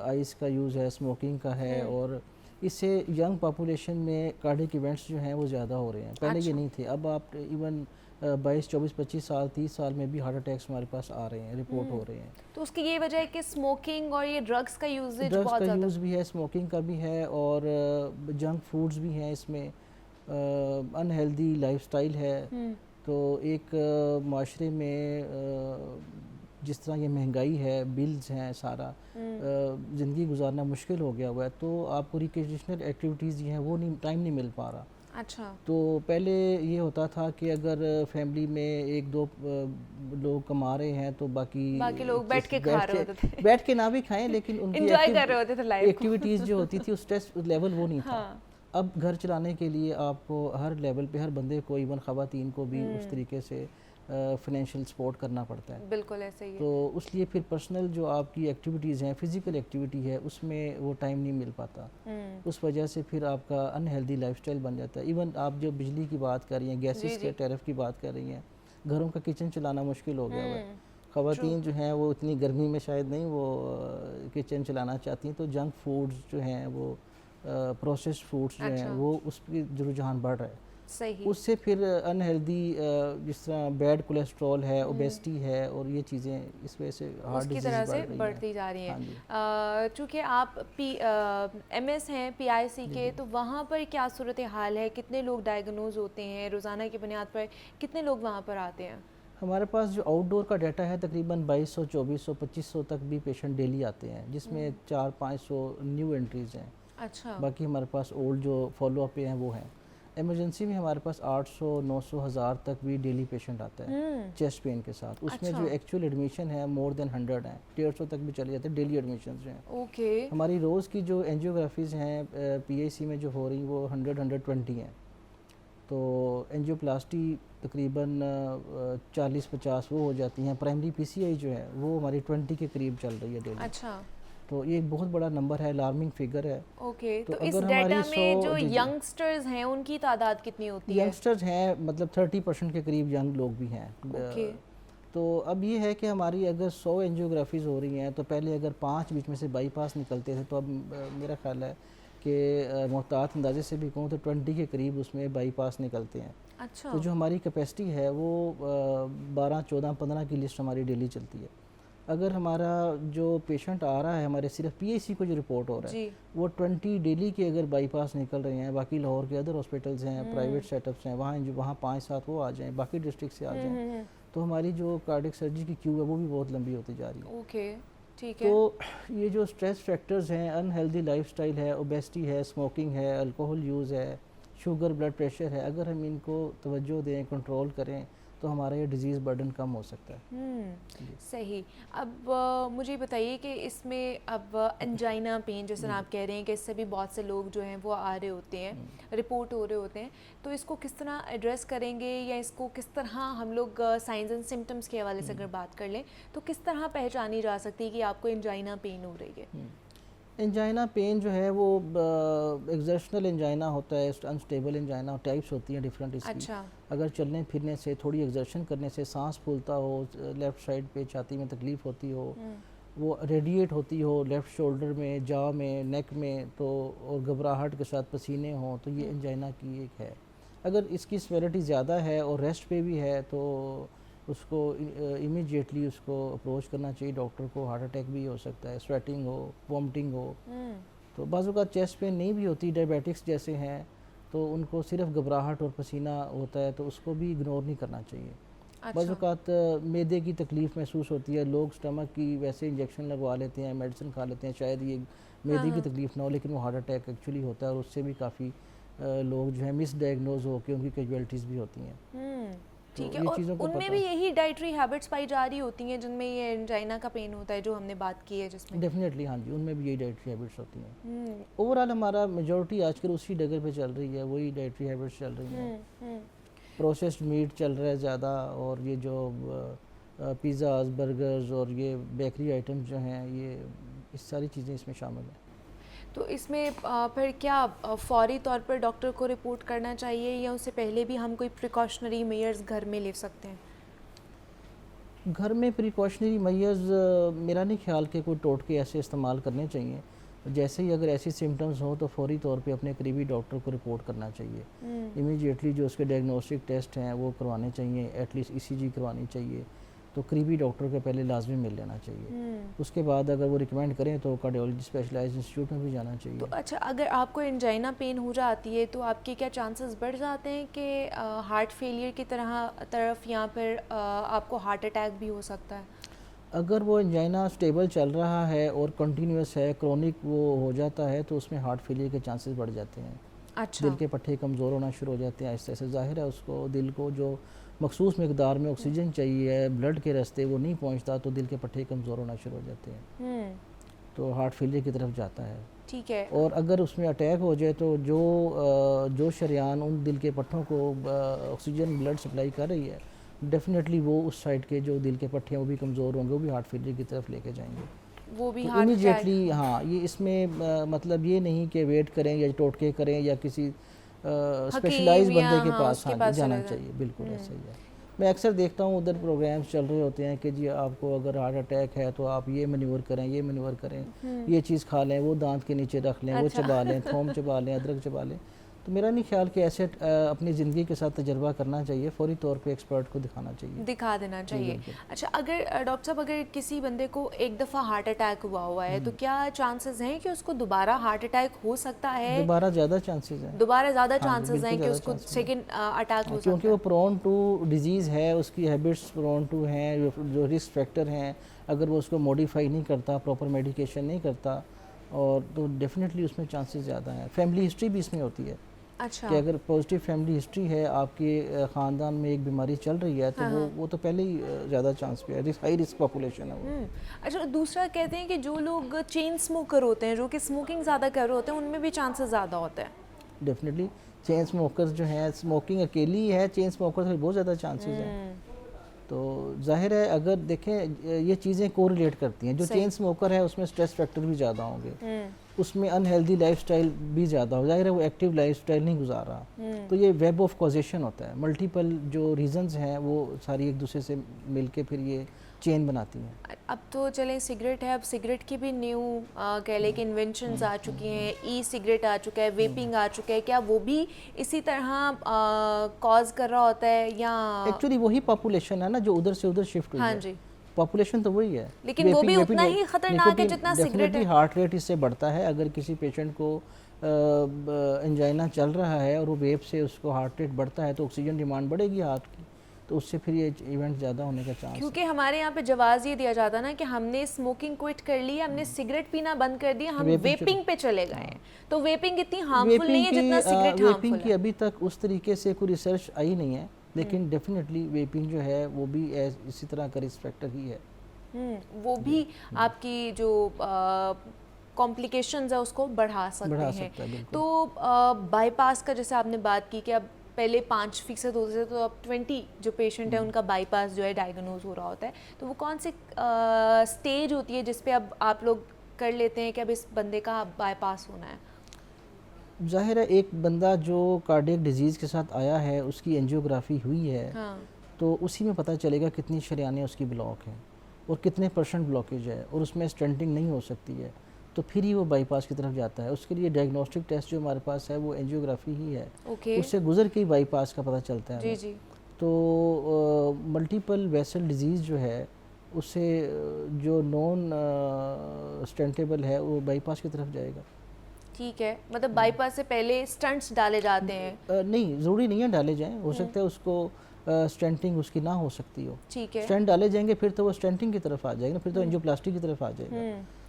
आइस का यूज़ है, स्मोकिंग का है, और इससे यंग पॉपुलेशन में कार्डियक इवेंट्स जो हैं वो ज़्यादा हो रहे हैं। पहले ये नहीं थे, अब आप इवन 22, 24, 25 साल, 30 साल में भी हार्ट अटैक्स हमारे पास आ रहे हैं, रिपोर्ट हो रहे हैं। तो उसकी ये वजह है कि स्मोकिंग और ये ड्रग्स का यूजेज ड्रग्स बहुत का ज़्यादा, यूज़ भी है, स्मोकिंग का भी है, और जंक फूड्स भी हैं इसमें, अनहेल्दी लाइफस्टाइल है। तो एक माशरे में जिस तरह ये महंगाई है, बिल्स हैं, सारा ज़िंदगी गुजारना मुश्किल हो गया हुआ है, तो आपको रिक्रिएशनल एक्टिविटीज़ जो हैं वो नहीं, टाइम नहीं मिल पा रहा। अच्छा। तो पहले ये होता था कि अगर फैमिली में एक दो लोग कमा रहे हैं तो बाकी लोग बैठ के खा रहे होते थे, बैठ के ना भी खाएं लेकिन उनकी एंजॉय कर रहे होते थे लाइफ को। एक्टिविटीज़ जो होती थी उस स्ट्रेस लेवल वो नहीं था। अब घर चलाने के लिए आपको हर लेवल पे हर बंदे को, इवन ख़वातीन को भी उस तरीके से फाइनेंशियल सपोर्ट करना पड़ता है। बिल्कुल ऐसे ही है। तो इसलिए फिर पर्सनल जो आपकी एक्टिविटीज़ हैं, फिज़िकल एक्टिविटी है, उसमें वो टाइम नहीं मिल पाता। उस वजह से फिर आपका अनहेल्दी लाइफस्टाइल बन जाता है। इवन आप जो बिजली की बात कर रही हैं, गैसेस के टैरिफ की बात कर रही हैं, घरों का किचन चलाना मुश्किल हो गया हुआ है। ख़वातीन जो हैं वो इतनी गर्मी में शायद नहीं वो किचन चलाना चाहती हैं, तो जंक फूड्स जो हैं वो प्रोसेस्ड फूड्स जो हैं वो उस पर रुझान बढ़ रहा है। सही। उससे फिर अनहेल्दी जिस तरह बैड कोलेस्ट्रॉल है, ओबेसिटी है और ये चीज़ें इस वजह से हार्ट उसकी डिजीज़ तरह से बढ़ती जा रही हैं। चूँकि आप MS हैं PIC के, तो वहाँ पर क्या सूरत हाल है? कितने लोग डायग्नोज होते हैं रोज़ाना की बुनियाद पर? कितने लोग वहाँ पर आते हैं? हमारे पास जो आउटडोर का डाटा है तकरीबन 2200, 2400, 2500 तक भी पेशेंट डेली आते हैं, जिसमें 400-500 न्यू एंट्रीज़ हैं। अच्छा। बाकी हमारे पास ओल्ड जो फॉलो अप हैं वो हैं। इमरजेंसी में हमारे पास 800, 900, 1000 तक भी डेली पेशेंट आता है चेस्ट पेन के साथ। उसमें जो एक्चुअल एडमिशन है मोर देन 100 हैं, 150 तक भी चले जाते हैं डेली एडमिशन जो हैं। ओके। हमारी रोज़ की जो एंजियोग्राफीज़ हैं PIC में जो हो रही वो 100-120 हैं। तो एंजियोप्लास्टी तकरीबन 40-50 वो हो जाती हैं। प्राइमरी PCI जो है वो हमारी 20 के करीब चल रही है डेली। अच्छा। तो ये एक बहुत बड़ा नंबर है, अलार्मिंग फिगर है। ओके। तो इस अगर डाटा हमारी में 100 जो यंगस्टर्स हैं उनकी तादाद कितनी होती है? यंगस्टर्स हैं मतलब 30% के करीब यंग लोग भी हैं। ओके। तो अब ये है कि हमारी अगर 100 एंजियोग्राफीज़ हो रही हैं तो पहले अगर 5 बीच में से बाईपास निकलते थे, तो अब मेरा ख्याल है कि मोहतात अंदाजे से भी कहूँ तो 20 के करीब उसमें बाईपास निकलते हैं। अच्छा। तो जो हमारी कैपेसिटी है वो 12, 14, 15 की लिस्ट हमारी डेली चलती है। अगर हमारा जो पेशेंट आ रहा है हमारे सिर्फ PIC को जो रिपोर्ट हो रहा है वो 20 डेली के अगर बाईपास निकल रहे हैं, बाकी लाहौर के अदर हॉस्पिटल्स हैं, प्राइवेट सेटअप्स हैं, वहाँ 5-7 वो आ जाएँ, बाकी डिस्ट्रिक्ट से आ जाएँ, तो हमारी जो कार्डियक सर्जरी की क्यू है वो भी बहुत लंबी होती जा रही है। ओके, ठीक है। तो ये जो स्ट्रेस फैक्टर्स हैं, अनहेल्दी लाइफस्टाइल है, ओबेसिटी है, स्मोकिंग है, अल्कोहल यूज़ है, शुगर, ब्लड प्रेशर है, अगर हम इनको तवज्जो दें, कंट्रोल करें तो हमारा ये डिजीज़ बर्डन कम हो सकता है। सही। अब मुझे बताइए कि इसमें अब एंजाइना पेन जैसे आप कह रहे हैं कि इससे भी बहुत से लोग जो हैं वो आ रहे होते हैं, रिपोर्ट हो रहे होते हैं, तो इसको किस तरह एड्रेस करेंगे या इसको किस तरह हम लोग साइंस एंड सिम्टम्स के हवाले से अगर बात कर लें तो किस तरह पहचानी जा सकती है कि आपको एंजाइना पेन हो रही है? एंजाइना पेन जो है वो एक्सर्शनल एंजाइना होता है, अनस्टेबल एंजाइना, टाइप्स होती हैं डिफरेंट इसकी। अच्छा। अगर चलने फिरने से, थोड़ी एक्सर्शन करने से सांस फूलता हो, लेफ़्ट साइड पे छाती में तकलीफ़ होती हो, वो रेडिएट होती हो लेफ़्ट शोल्डर में, जॉ में, नेक में, तो और घबराहट के साथ पसीने हों, तो ये एंजाइना की एक है। अगर इसकी सिवियरिटी ज़्यादा है और रेस्ट पे भी है तो उसको इमीडिएटली उसको अप्रोच करना चाहिए डॉक्टर को। हार्ट अटैक भी हो सकता है, स्वेटिंग हो, वॉमिटिंग हो। तो बाज़ का चेस्ट पेन नहीं भी होती, डायबिटिक्स जैसे हैं तो उनको सिर्फ घबराहट और पसीना होता है, तो उसको भी इग्नोर नहीं करना चाहिए। बाज़ औक़ात मैदे की तकलीफ़ महसूस होती है, लोग स्टमक की वैसे इंजेक्शन लगवा लेते हैं, मेडिसिन खा लेते हैं, शायद ये मैदे की तकलीफ़ ना हो, लेकिन वो हार्ट अटैक एक्चुअली होता है और उससे भी काफ़ी लोग जो है मिसडायग्नोज होकर उनकी कैजुअलिटीज़ भी होती हैं। ठीक है। और उनमें भी यही डाइटरी हैबिट्स पाई जा रही होती हैं जिनमें ये एंजाइना का पेन होता है जो हमने बात की है जिसमें? डेफिनेटली हाँ जी, उनमें भी यही डाइटरी हैबिट्स होती हैं। ओवरऑल हमारा मेजॉरिटी आजकल उसी डगर पे चल रही है, वही डाइटरी हैबिट्स चल रही हैं। प्रोसेस्ड मीट चल रहा है ज़्यादा, और ये जो पिज़्ज़ाज़, बर्गर्स और ये बेकरी आइटम्स जो हैं, ये इस सारी चीज़ें इसमें शामिल हैं। तो इसमें फिर क्या फौरी तौर पर डॉक्टर को रिपोर्ट करना चाहिए या उससे पहले भी हम कोई प्रिकॉशनरी मेजर्स घर में ले सकते हैं? घर में प्रिकॉशनरी मेजर्स मेरा नहीं ख्याल कि कोई टोटके ऐसे इस्तेमाल करने चाहिए। जैसे ही अगर ऐसी सिम्टम्स हो तो फौरी तौर पे अपने करीबी डॉक्टर को रिपोर्ट करना चाहिए। इमीडिएटली जो उसके डायग्नोस्टिक टेस्ट हैं वो करवाने चाहिए, एटलीस्ट ECG करवानी चाहिए, तो करीबी डॉक्टर के पहले लाजमी मिल लेना चाहिए। उसके बाद अगर वो रिकमेंड करें तो कार्डियोलॉजी स्पेशलाइज्ड इंस्टीट्यूट में भी जाना चाहिए। तो अच्छा, अगर आपको एंजाइना पेन हो जाती है तो आपके क्या चांसेस बढ़ जाते हैं कि हार्ट फेलियर की तरफ या फिर आपको हार्ट अटैक भी हो सकता है? अगर वो एंजाइना स्टेबल चल रहा है और कंटिन्यूस है, क्रोनिक वो हो जाता है, तो उसमें हार्ट फेलियर के चांसेस बढ़ जाते हैं। अच्छा। दिल के पट्टे कमज़ोर होना शुरू हो जाते हैं आहिस्ते आहिस्ते। ज़ाहिर है उसको दिल को जो मखसूस मकदार में ऑक्सीजन चाहिए ब्लड के रास्ते वो नहीं पहुंचता, तो दिल के पट्टे कमज़ोर होना शुरू हो जाते हैं, तो हार्ट फेलियर की तरफ जाता है। ठीक है। और अगर उसमें अटैक हो जाए तो जो शरियान उन दिल के पट्टों को ऑक्सीजन ब्लड सप्लाई कर रही है डेफिनेटली वो उस साइड के जो दिल के पट्टे हैं वो भी कमज़ोर होंगे, वो भी हार्ट फेलियर की तरफ लेके जाएंगे। वो भी तो हार्ट इमीडिएटली हाँ, ये इसमें मतलब ये नहीं कि वेट करें या टोटके करें या किसी स्पेशलाइज बंदे के पास जाना चाहिए, बिल्कुल ऐसा ही है। मैं अक्सर देखता हूँ उधर प्रोग्राम्स चल रहे होते हैं कि जी आपको अगर हार्ट अटैक है तो आप ये मैन्यूवर करें, ये मैन्यूवर करें, ये चीज़ खा लें, वो दांत के नीचे रख लें, वो चबा लें, थोम चबा लें, अदरक चबा लें। तो मेरा नहीं ख्याल कि ऐसे अपनी ज़िंदगी के साथ तजर्बा करना चाहिए, फौरी तौर पे एक्सपर्ट को दिखाना चाहिए, दिखा देना चाहिए। अच्छा, अगर डॉक्टर साहब अगर किसी बंदे को एक दफ़ा हार्ट अटैक हुआ है तो क्या चांसेस हैं कि उसको दोबारा हार्ट अटैक हो सकता है? दोबारा ज़्यादा चांसेस हैं, दोबारा ज़्यादा हाँ, चांसेस हैं कि उसको सेकंड अटैक हो सकता क्योंकि वो प्रोन टू डिजीज़ है, उसकी हैबिट्स प्रोन टू हैं, जो रिस्क फैक्टर हैं, अगर वो उसको मॉडिफाई नहीं करता, प्रॉपर मेडिकेशन नहीं करता, और तो डेफिनेटली उसमें चांसेस ज़्यादा हैं। फैमिली हिस्ट्री भी इसमें होती है। अच्छा, कि अगर पॉजिटिव फैमिली हिस्ट्री है, आपके ख़ानदान में एक बीमारी चल रही है तो वो तो पहले ही ज़्यादा चांस पे है, हाई रिस्क पॉपुलेशन है वो। अच्छा, दूसरा कहते हैं कि जो लोग चेन स्मोकर होते हैं, जो कि स्मोकिंग ज़्यादा कर रहे होते हैं, उनमें भी चांसेस ज़्यादा होते हैं। डेफिनेटली चेन स्मोकर्स जो हैं, स्मोकिंग अकेली है, चेन स्मोकर्स में बहुत ज़्यादा चांसेस हैं। तो जाहिर है अगर देखें ये चीज़ें कोरिलेट करती हैं, जो चेन स्मोकर है उसमें स्ट्रेस फैक्टर भी ज़्यादा होंगे, उसमें अनहेल्दी लाइफस्टाइल भी ज़्यादा हो, जाहिर है वो एक्टिव लाइफस्टाइल नहीं गुजार रहा। तो ये वेब ऑफ कॉजेशन होता है, मल्टीपल जो रीजंस हैं वो सारी एक दूसरे से मिलके फिर ये चेन बनाती हैं। अब तो चलें सिगरेट है, अब सिगरेट की भी न्यू कह लें कि इन्वेंशंस आ चुकी हैं, ई सिगरेट आ चुका है, वेपिंग आ चुका है, क्या वो भी इसी तरह कॉज कर रहा होता है या? एक्चुअली वही पॉपुलेशन है ना जो उधर से उधर शिफ्ट हुई हाँ है। जी, पॉपुलेशन तो वही है, लेकिन वो भी उतना ही खतरनाक है जितना सिगरेट है। हार्ट रेट इससे बढ़ता है। अगर किसी पेशेंट को एंजाइना चल रहा है और वो वेप से उसको हार्ट रेट बढ़ता है तो ऑक्सीजन डिमांड बढ़ेगी हार्ट की, तो उससे फिर ये इवेंट ज़्यादा होने का चांस। क्योंकि हमारे यहाँ पे जवाब ये दिया जाता ना कि हमने स्मोकिंग क्विट कर ली, हमने सिगरेट पीना बंद कर दिया, हम वेपिंग पे चले गए हैं। तो वेपिंग इतनी हार्मफुल नहीं है जितना सिगरेट हार्मफुल वेपिंग की है। अभी तक उस तरीके से कोई रिसर्च आई नहीं है, लेकिन डेफिनेटली वेपिंग जो है वो भी इसी तरह का रिस्क फैक्टर ही है। वो भी आपकी जो कॉम्प्लिकेशंस है उसको बढ़ा सकते हैं। तो बाईपास का जैसे आपने बात की कि अब पहले 5% होते थे, तो अब 20 जो पेशेंट है उनका बाईपास जो है डायग्नोज हो रहा होता है। तो वो कौन सी स्टेज होती है जिस पे अब आप लोग कर लेते हैं कि अब इस बंदे का बाईपास होना है? जाहिर है एक बंदा जो कार्डियक डिजीज़ के साथ आया है, उसकी एंजियोग्राफी हुई है, हाँ। तो उसी में पता चलेगा कितनी शरीयानें उसकी ब्लॉक हैं और कितने % ब्लॉकेज है, और उसमें स्टेंटिंग नहीं हो सकती है, तो फिर ही वो बाईपास की तरफ जाता है। उसके लिए डायग्नोस्टिक टेस्ट जो हमारे पास है वो एंजियोग्राफी ही है, उससे गुजर के ही बाईपास का पता चलता है। जी जी। तो मल्टीपल वेसल डिजीज़ जो है उससे जो नॉन स्टेंटेबल है वो बाईपास की तरफ जाएगा। ठीक है, मतलब बाईपास से पहले स्टंट्स डाले जाते हैं? नहीं, ज़रूरी नहीं है डाले जाएं, हो सकता है उसको स्टेंटिंग उसकी ना हो सकती हो। ठीक है, स्टेंट डाले जाएंगे फिर तो वो स्टेंटिंग की तरफ आ जाएगा, फिर तो एंजियोप्लास्टी की तरफ आ जाएगा।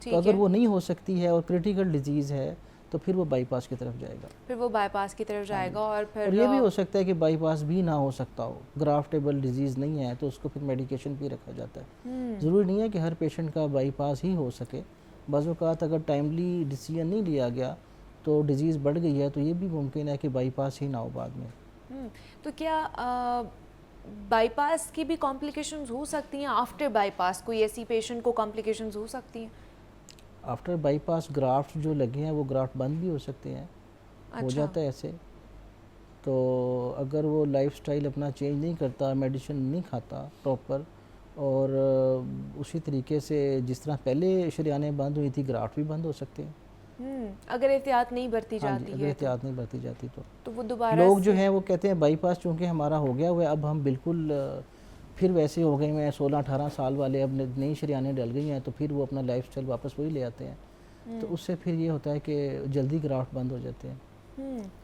ठीक तो अगर है। वो नहीं हो सकती है और क्रिटिकल डिजीज़ है तो फिर वो बाईपास की तरफ जाएगा। फिर वो बाईपास की तरफ जाएगा। और फिर और ये भी हो सकता है कि बाईपास भी ना हो सकता हो, ग्राफ्टेबल डिजीज़ नहीं है तो उसको फिर मेडिकेशन भी रखा जाता है। ज़रूरी नहीं है कि हर पेशेंट का बाईपास ही हो सके। बाज़ औक़ात अगर टाइमली डिसीजन नहीं लिया गया तो डिजीज़ बढ़ गई है तो ये भी मुमकिन है कि बाईपास ही ना हो बाद में। तो क्या बाईपास की भी कॉम्प्लिकेशंस हो सकती हैं आफ्टर बाईपास? कोई ऐसी पेशेंट को कॉम्प्लिकेशंस हो सकती हैं? आफ्टर बाईपास ग्राफ्ट जो लगे हैं वो ग्राफ्ट बंद भी हो सकते हैं। हो जाता है ऐसे। तो अगर वो लाइफस्टाइल अपना चेंज नहीं करता, मेडिसिन नहीं खाता प्रॉपर, और उसी तरीके से जिस तरह पहले शरीयानें बंद हुई थी ग्राफ्ट भी बंद हो सकते हैं। अगर एहतियात नहीं बरती हाँ जाती जी, अगर है एहतियात नहीं बरती जाती तो वो दोबारा लोग जो हैं वो कहते हैं बाईपास चूँकि हमारा हो गया हुआ है, अब हम बिल्कुल फिर वैसे हो गए हैं 16-18 साल वाले, अब नई शरीयानें डल गई हैं, तो फिर वो अपना लाइफस्टाइल वापस वही ले आते हैं। तो उससे फिर ये होता है कि जल्दी ग्राफ्ट बंद हो जाते हैं,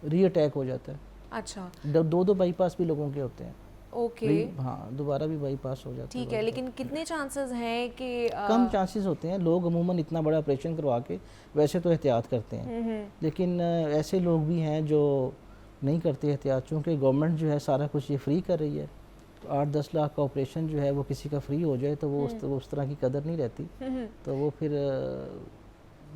री अटैक हो जाता है। अच्छा, दो बाईपास भी लोगों के होते हैं। ओके, हाँ, दोबारा भी बाईपास हो जाता है। ठीक है, लेकिन कितने चांसेस हैं कि कम चांसेस होते हैं। लोग अमूमन इतना बड़ा ऑपरेशन करवा के वैसे तो एहतियात करते हैं, लेकिन ऐसे लोग भी हैं जो नहीं करते एहतियात। चूँकि गवर्नमेंट जो है सारा कुछ ये फ्री कर रही है, तो 8-10 लाख का ऑपरेशन जो है वो किसी का फ्री हो जाए तो वो उस तरह की कदर नहीं रहती, तो वो फिर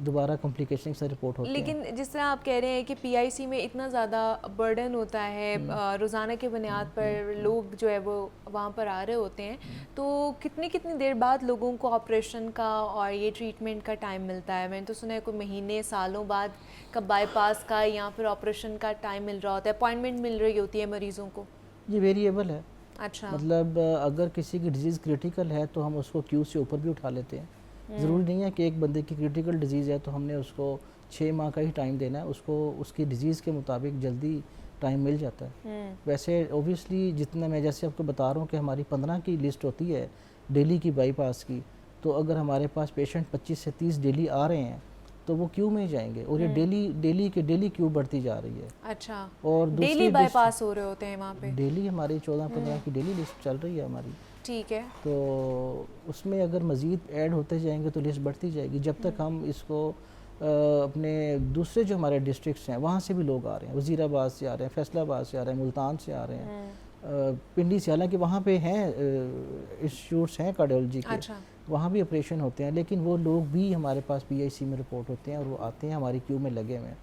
दोबारा कॉम्प्लिकेशन से रिपोर्ट होते हैं। लेकिन जिस तरह आप कह रहे हैं कि पीआईसी में इतना ज़्यादा बर्डन होता है, रोज़ाना के बुनियाद पर लोग जो है वो वहाँ पर आ रहे होते हैं, तो कितनी कितनी देर बाद लोगों को ऑपरेशन का और ये ट्रीटमेंट का टाइम मिलता है? मैंने तो सुना है कोई महीने सालों बाद कब बाईपास का या फिर ऑपरेशन का टाइम मिल रहा होता है, अपॉइंटमेंट मिल रही होती है मरीज़ों को? ये वेरिएबल है। अच्छा। मतलब अगर किसी की डिजीज़ क्रिटिकल है तो हम उसको क्यू से ऊपर भी उठा लेते हैं। ज़रूरी नहीं है कि एक बंदे की क्रिटिकल डिजीज़ है तो हमने उसको 6 माह का ही टाइम देना है, उसको उसकी डिजीज़ के मुताबिक जल्दी टाइम मिल जाता है। वैसे ओबियसली जितना मैं जैसे आपको बता रहा हूँ कि हमारी 15 की लिस्ट होती है डेली की बाईपास की, तो अगर हमारे पास पेशेंट 25 से 30 डेली आ रहे हैं तो वो क्यू में ही जाएंगे, और ये डेली क्यू बढ़ती जा रही है। अच्छा, और डेली बाईपास हो रहे होते हैं वहाँ पे? डेली हमारी 14-15 की डेली लिस्ट चल रही है हमारी। ठीक है। तो उसमें अगर मज़ीद ऐड होते जाएंगे तो लिस्ट बढ़ती जाएगी, जब तक हम इसको अपने दूसरे जो हमारे डिस्ट्रिक्ट्स हैं वहाँ से भी लोग आ रहे हैं, वज़ीराबाद से आ रहे हैं, फैसलाबाद से आ रहे हैं, मुल्तान से आ रहे हैं, पिंडी से, हालांकि वहाँ पे हैं इंस्टीट्यूट्स हैं कार्डियोलॉजी के। अच्छा। वहाँ भी ऑपरेशन होते हैं, लेकिन वो लोग भी हमारे पास पीआईसी में रिपोर्ट होते हैं और वो आते हैं हमारी क्यू में लगे हुए हैं।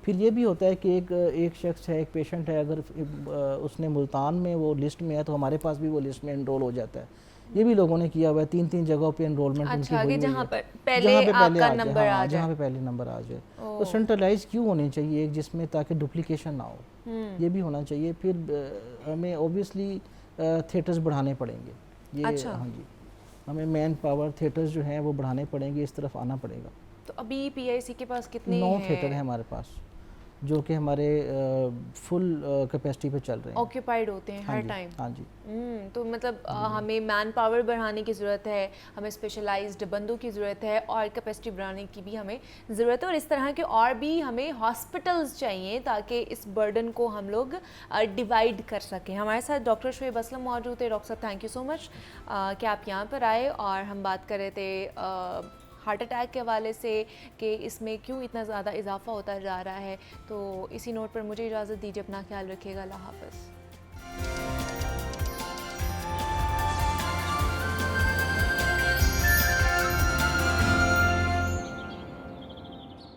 फिर ये भी होता है कि एक शख्स है, एक पेशेंट है, अगर उसने मुल्तान में वो लिस्ट में है तो हमारे पास भी वो लिस्ट में एनरोल हो जाता है। ये भी लोगों ने किया हुआ है, 3-3 जगहों पे एनरोलमेंट उनकी हुई हुई है, जहाँ पे पहले आपका नंबर आ जाए, जहाँ पे पहले नंबर आ जाए। तो सेंट्रलाइज क्यों होनी चाहिए एक, जिसमें ताकि डुप्लीकेशन ना हो, ये भी होना चाहिए। फिर हमें ओबियसली थिएटर्स बढ़ाने पड़ेंगे, ये अच्छा। हाँ जी, हमें मैन पावर थिएटर्स जो हैं वो बढ़ाने पड़ेंगे, इस तरफ आना पड़ेगा। तो अभी पीआईसी के पास कितने 9 थिएटर हैं हमारे पास, जो कि हमारे फुल कैपेसिटी पे चल रहे हैं, ऑक्यूपाइड होते हैं हर टाइम। हाँ जी। तो मतलब हमें मैन पावर बढ़ाने की ज़रूरत है, हमें स्पेशलाइज्ड बंदों की ज़रूरत है, और कैपेसिटी बढ़ाने की भी हमें ज़रूरत है, और इस तरह के और भी हमें हॉस्पिटल्स चाहिए ताकि इस बर्डन को हम लोग डिवाइड कर सकें। हमारे साथ डॉक्टर शुएब असलम मौजूद थे। डॉक्टर साहब, थैंक यू सो मच कि आप यहाँ पर आए, और हम बात कर रहे थे हार्ट अटैक के हवाले से कि इसमें क्यों इतना ज़्यादा इजाफा होता जा रहा है। तो इसी नोट पर मुझे इजाज़त दीजिए, अपना ख्याल रखिएगा, अल्लाह हाफ़िज़।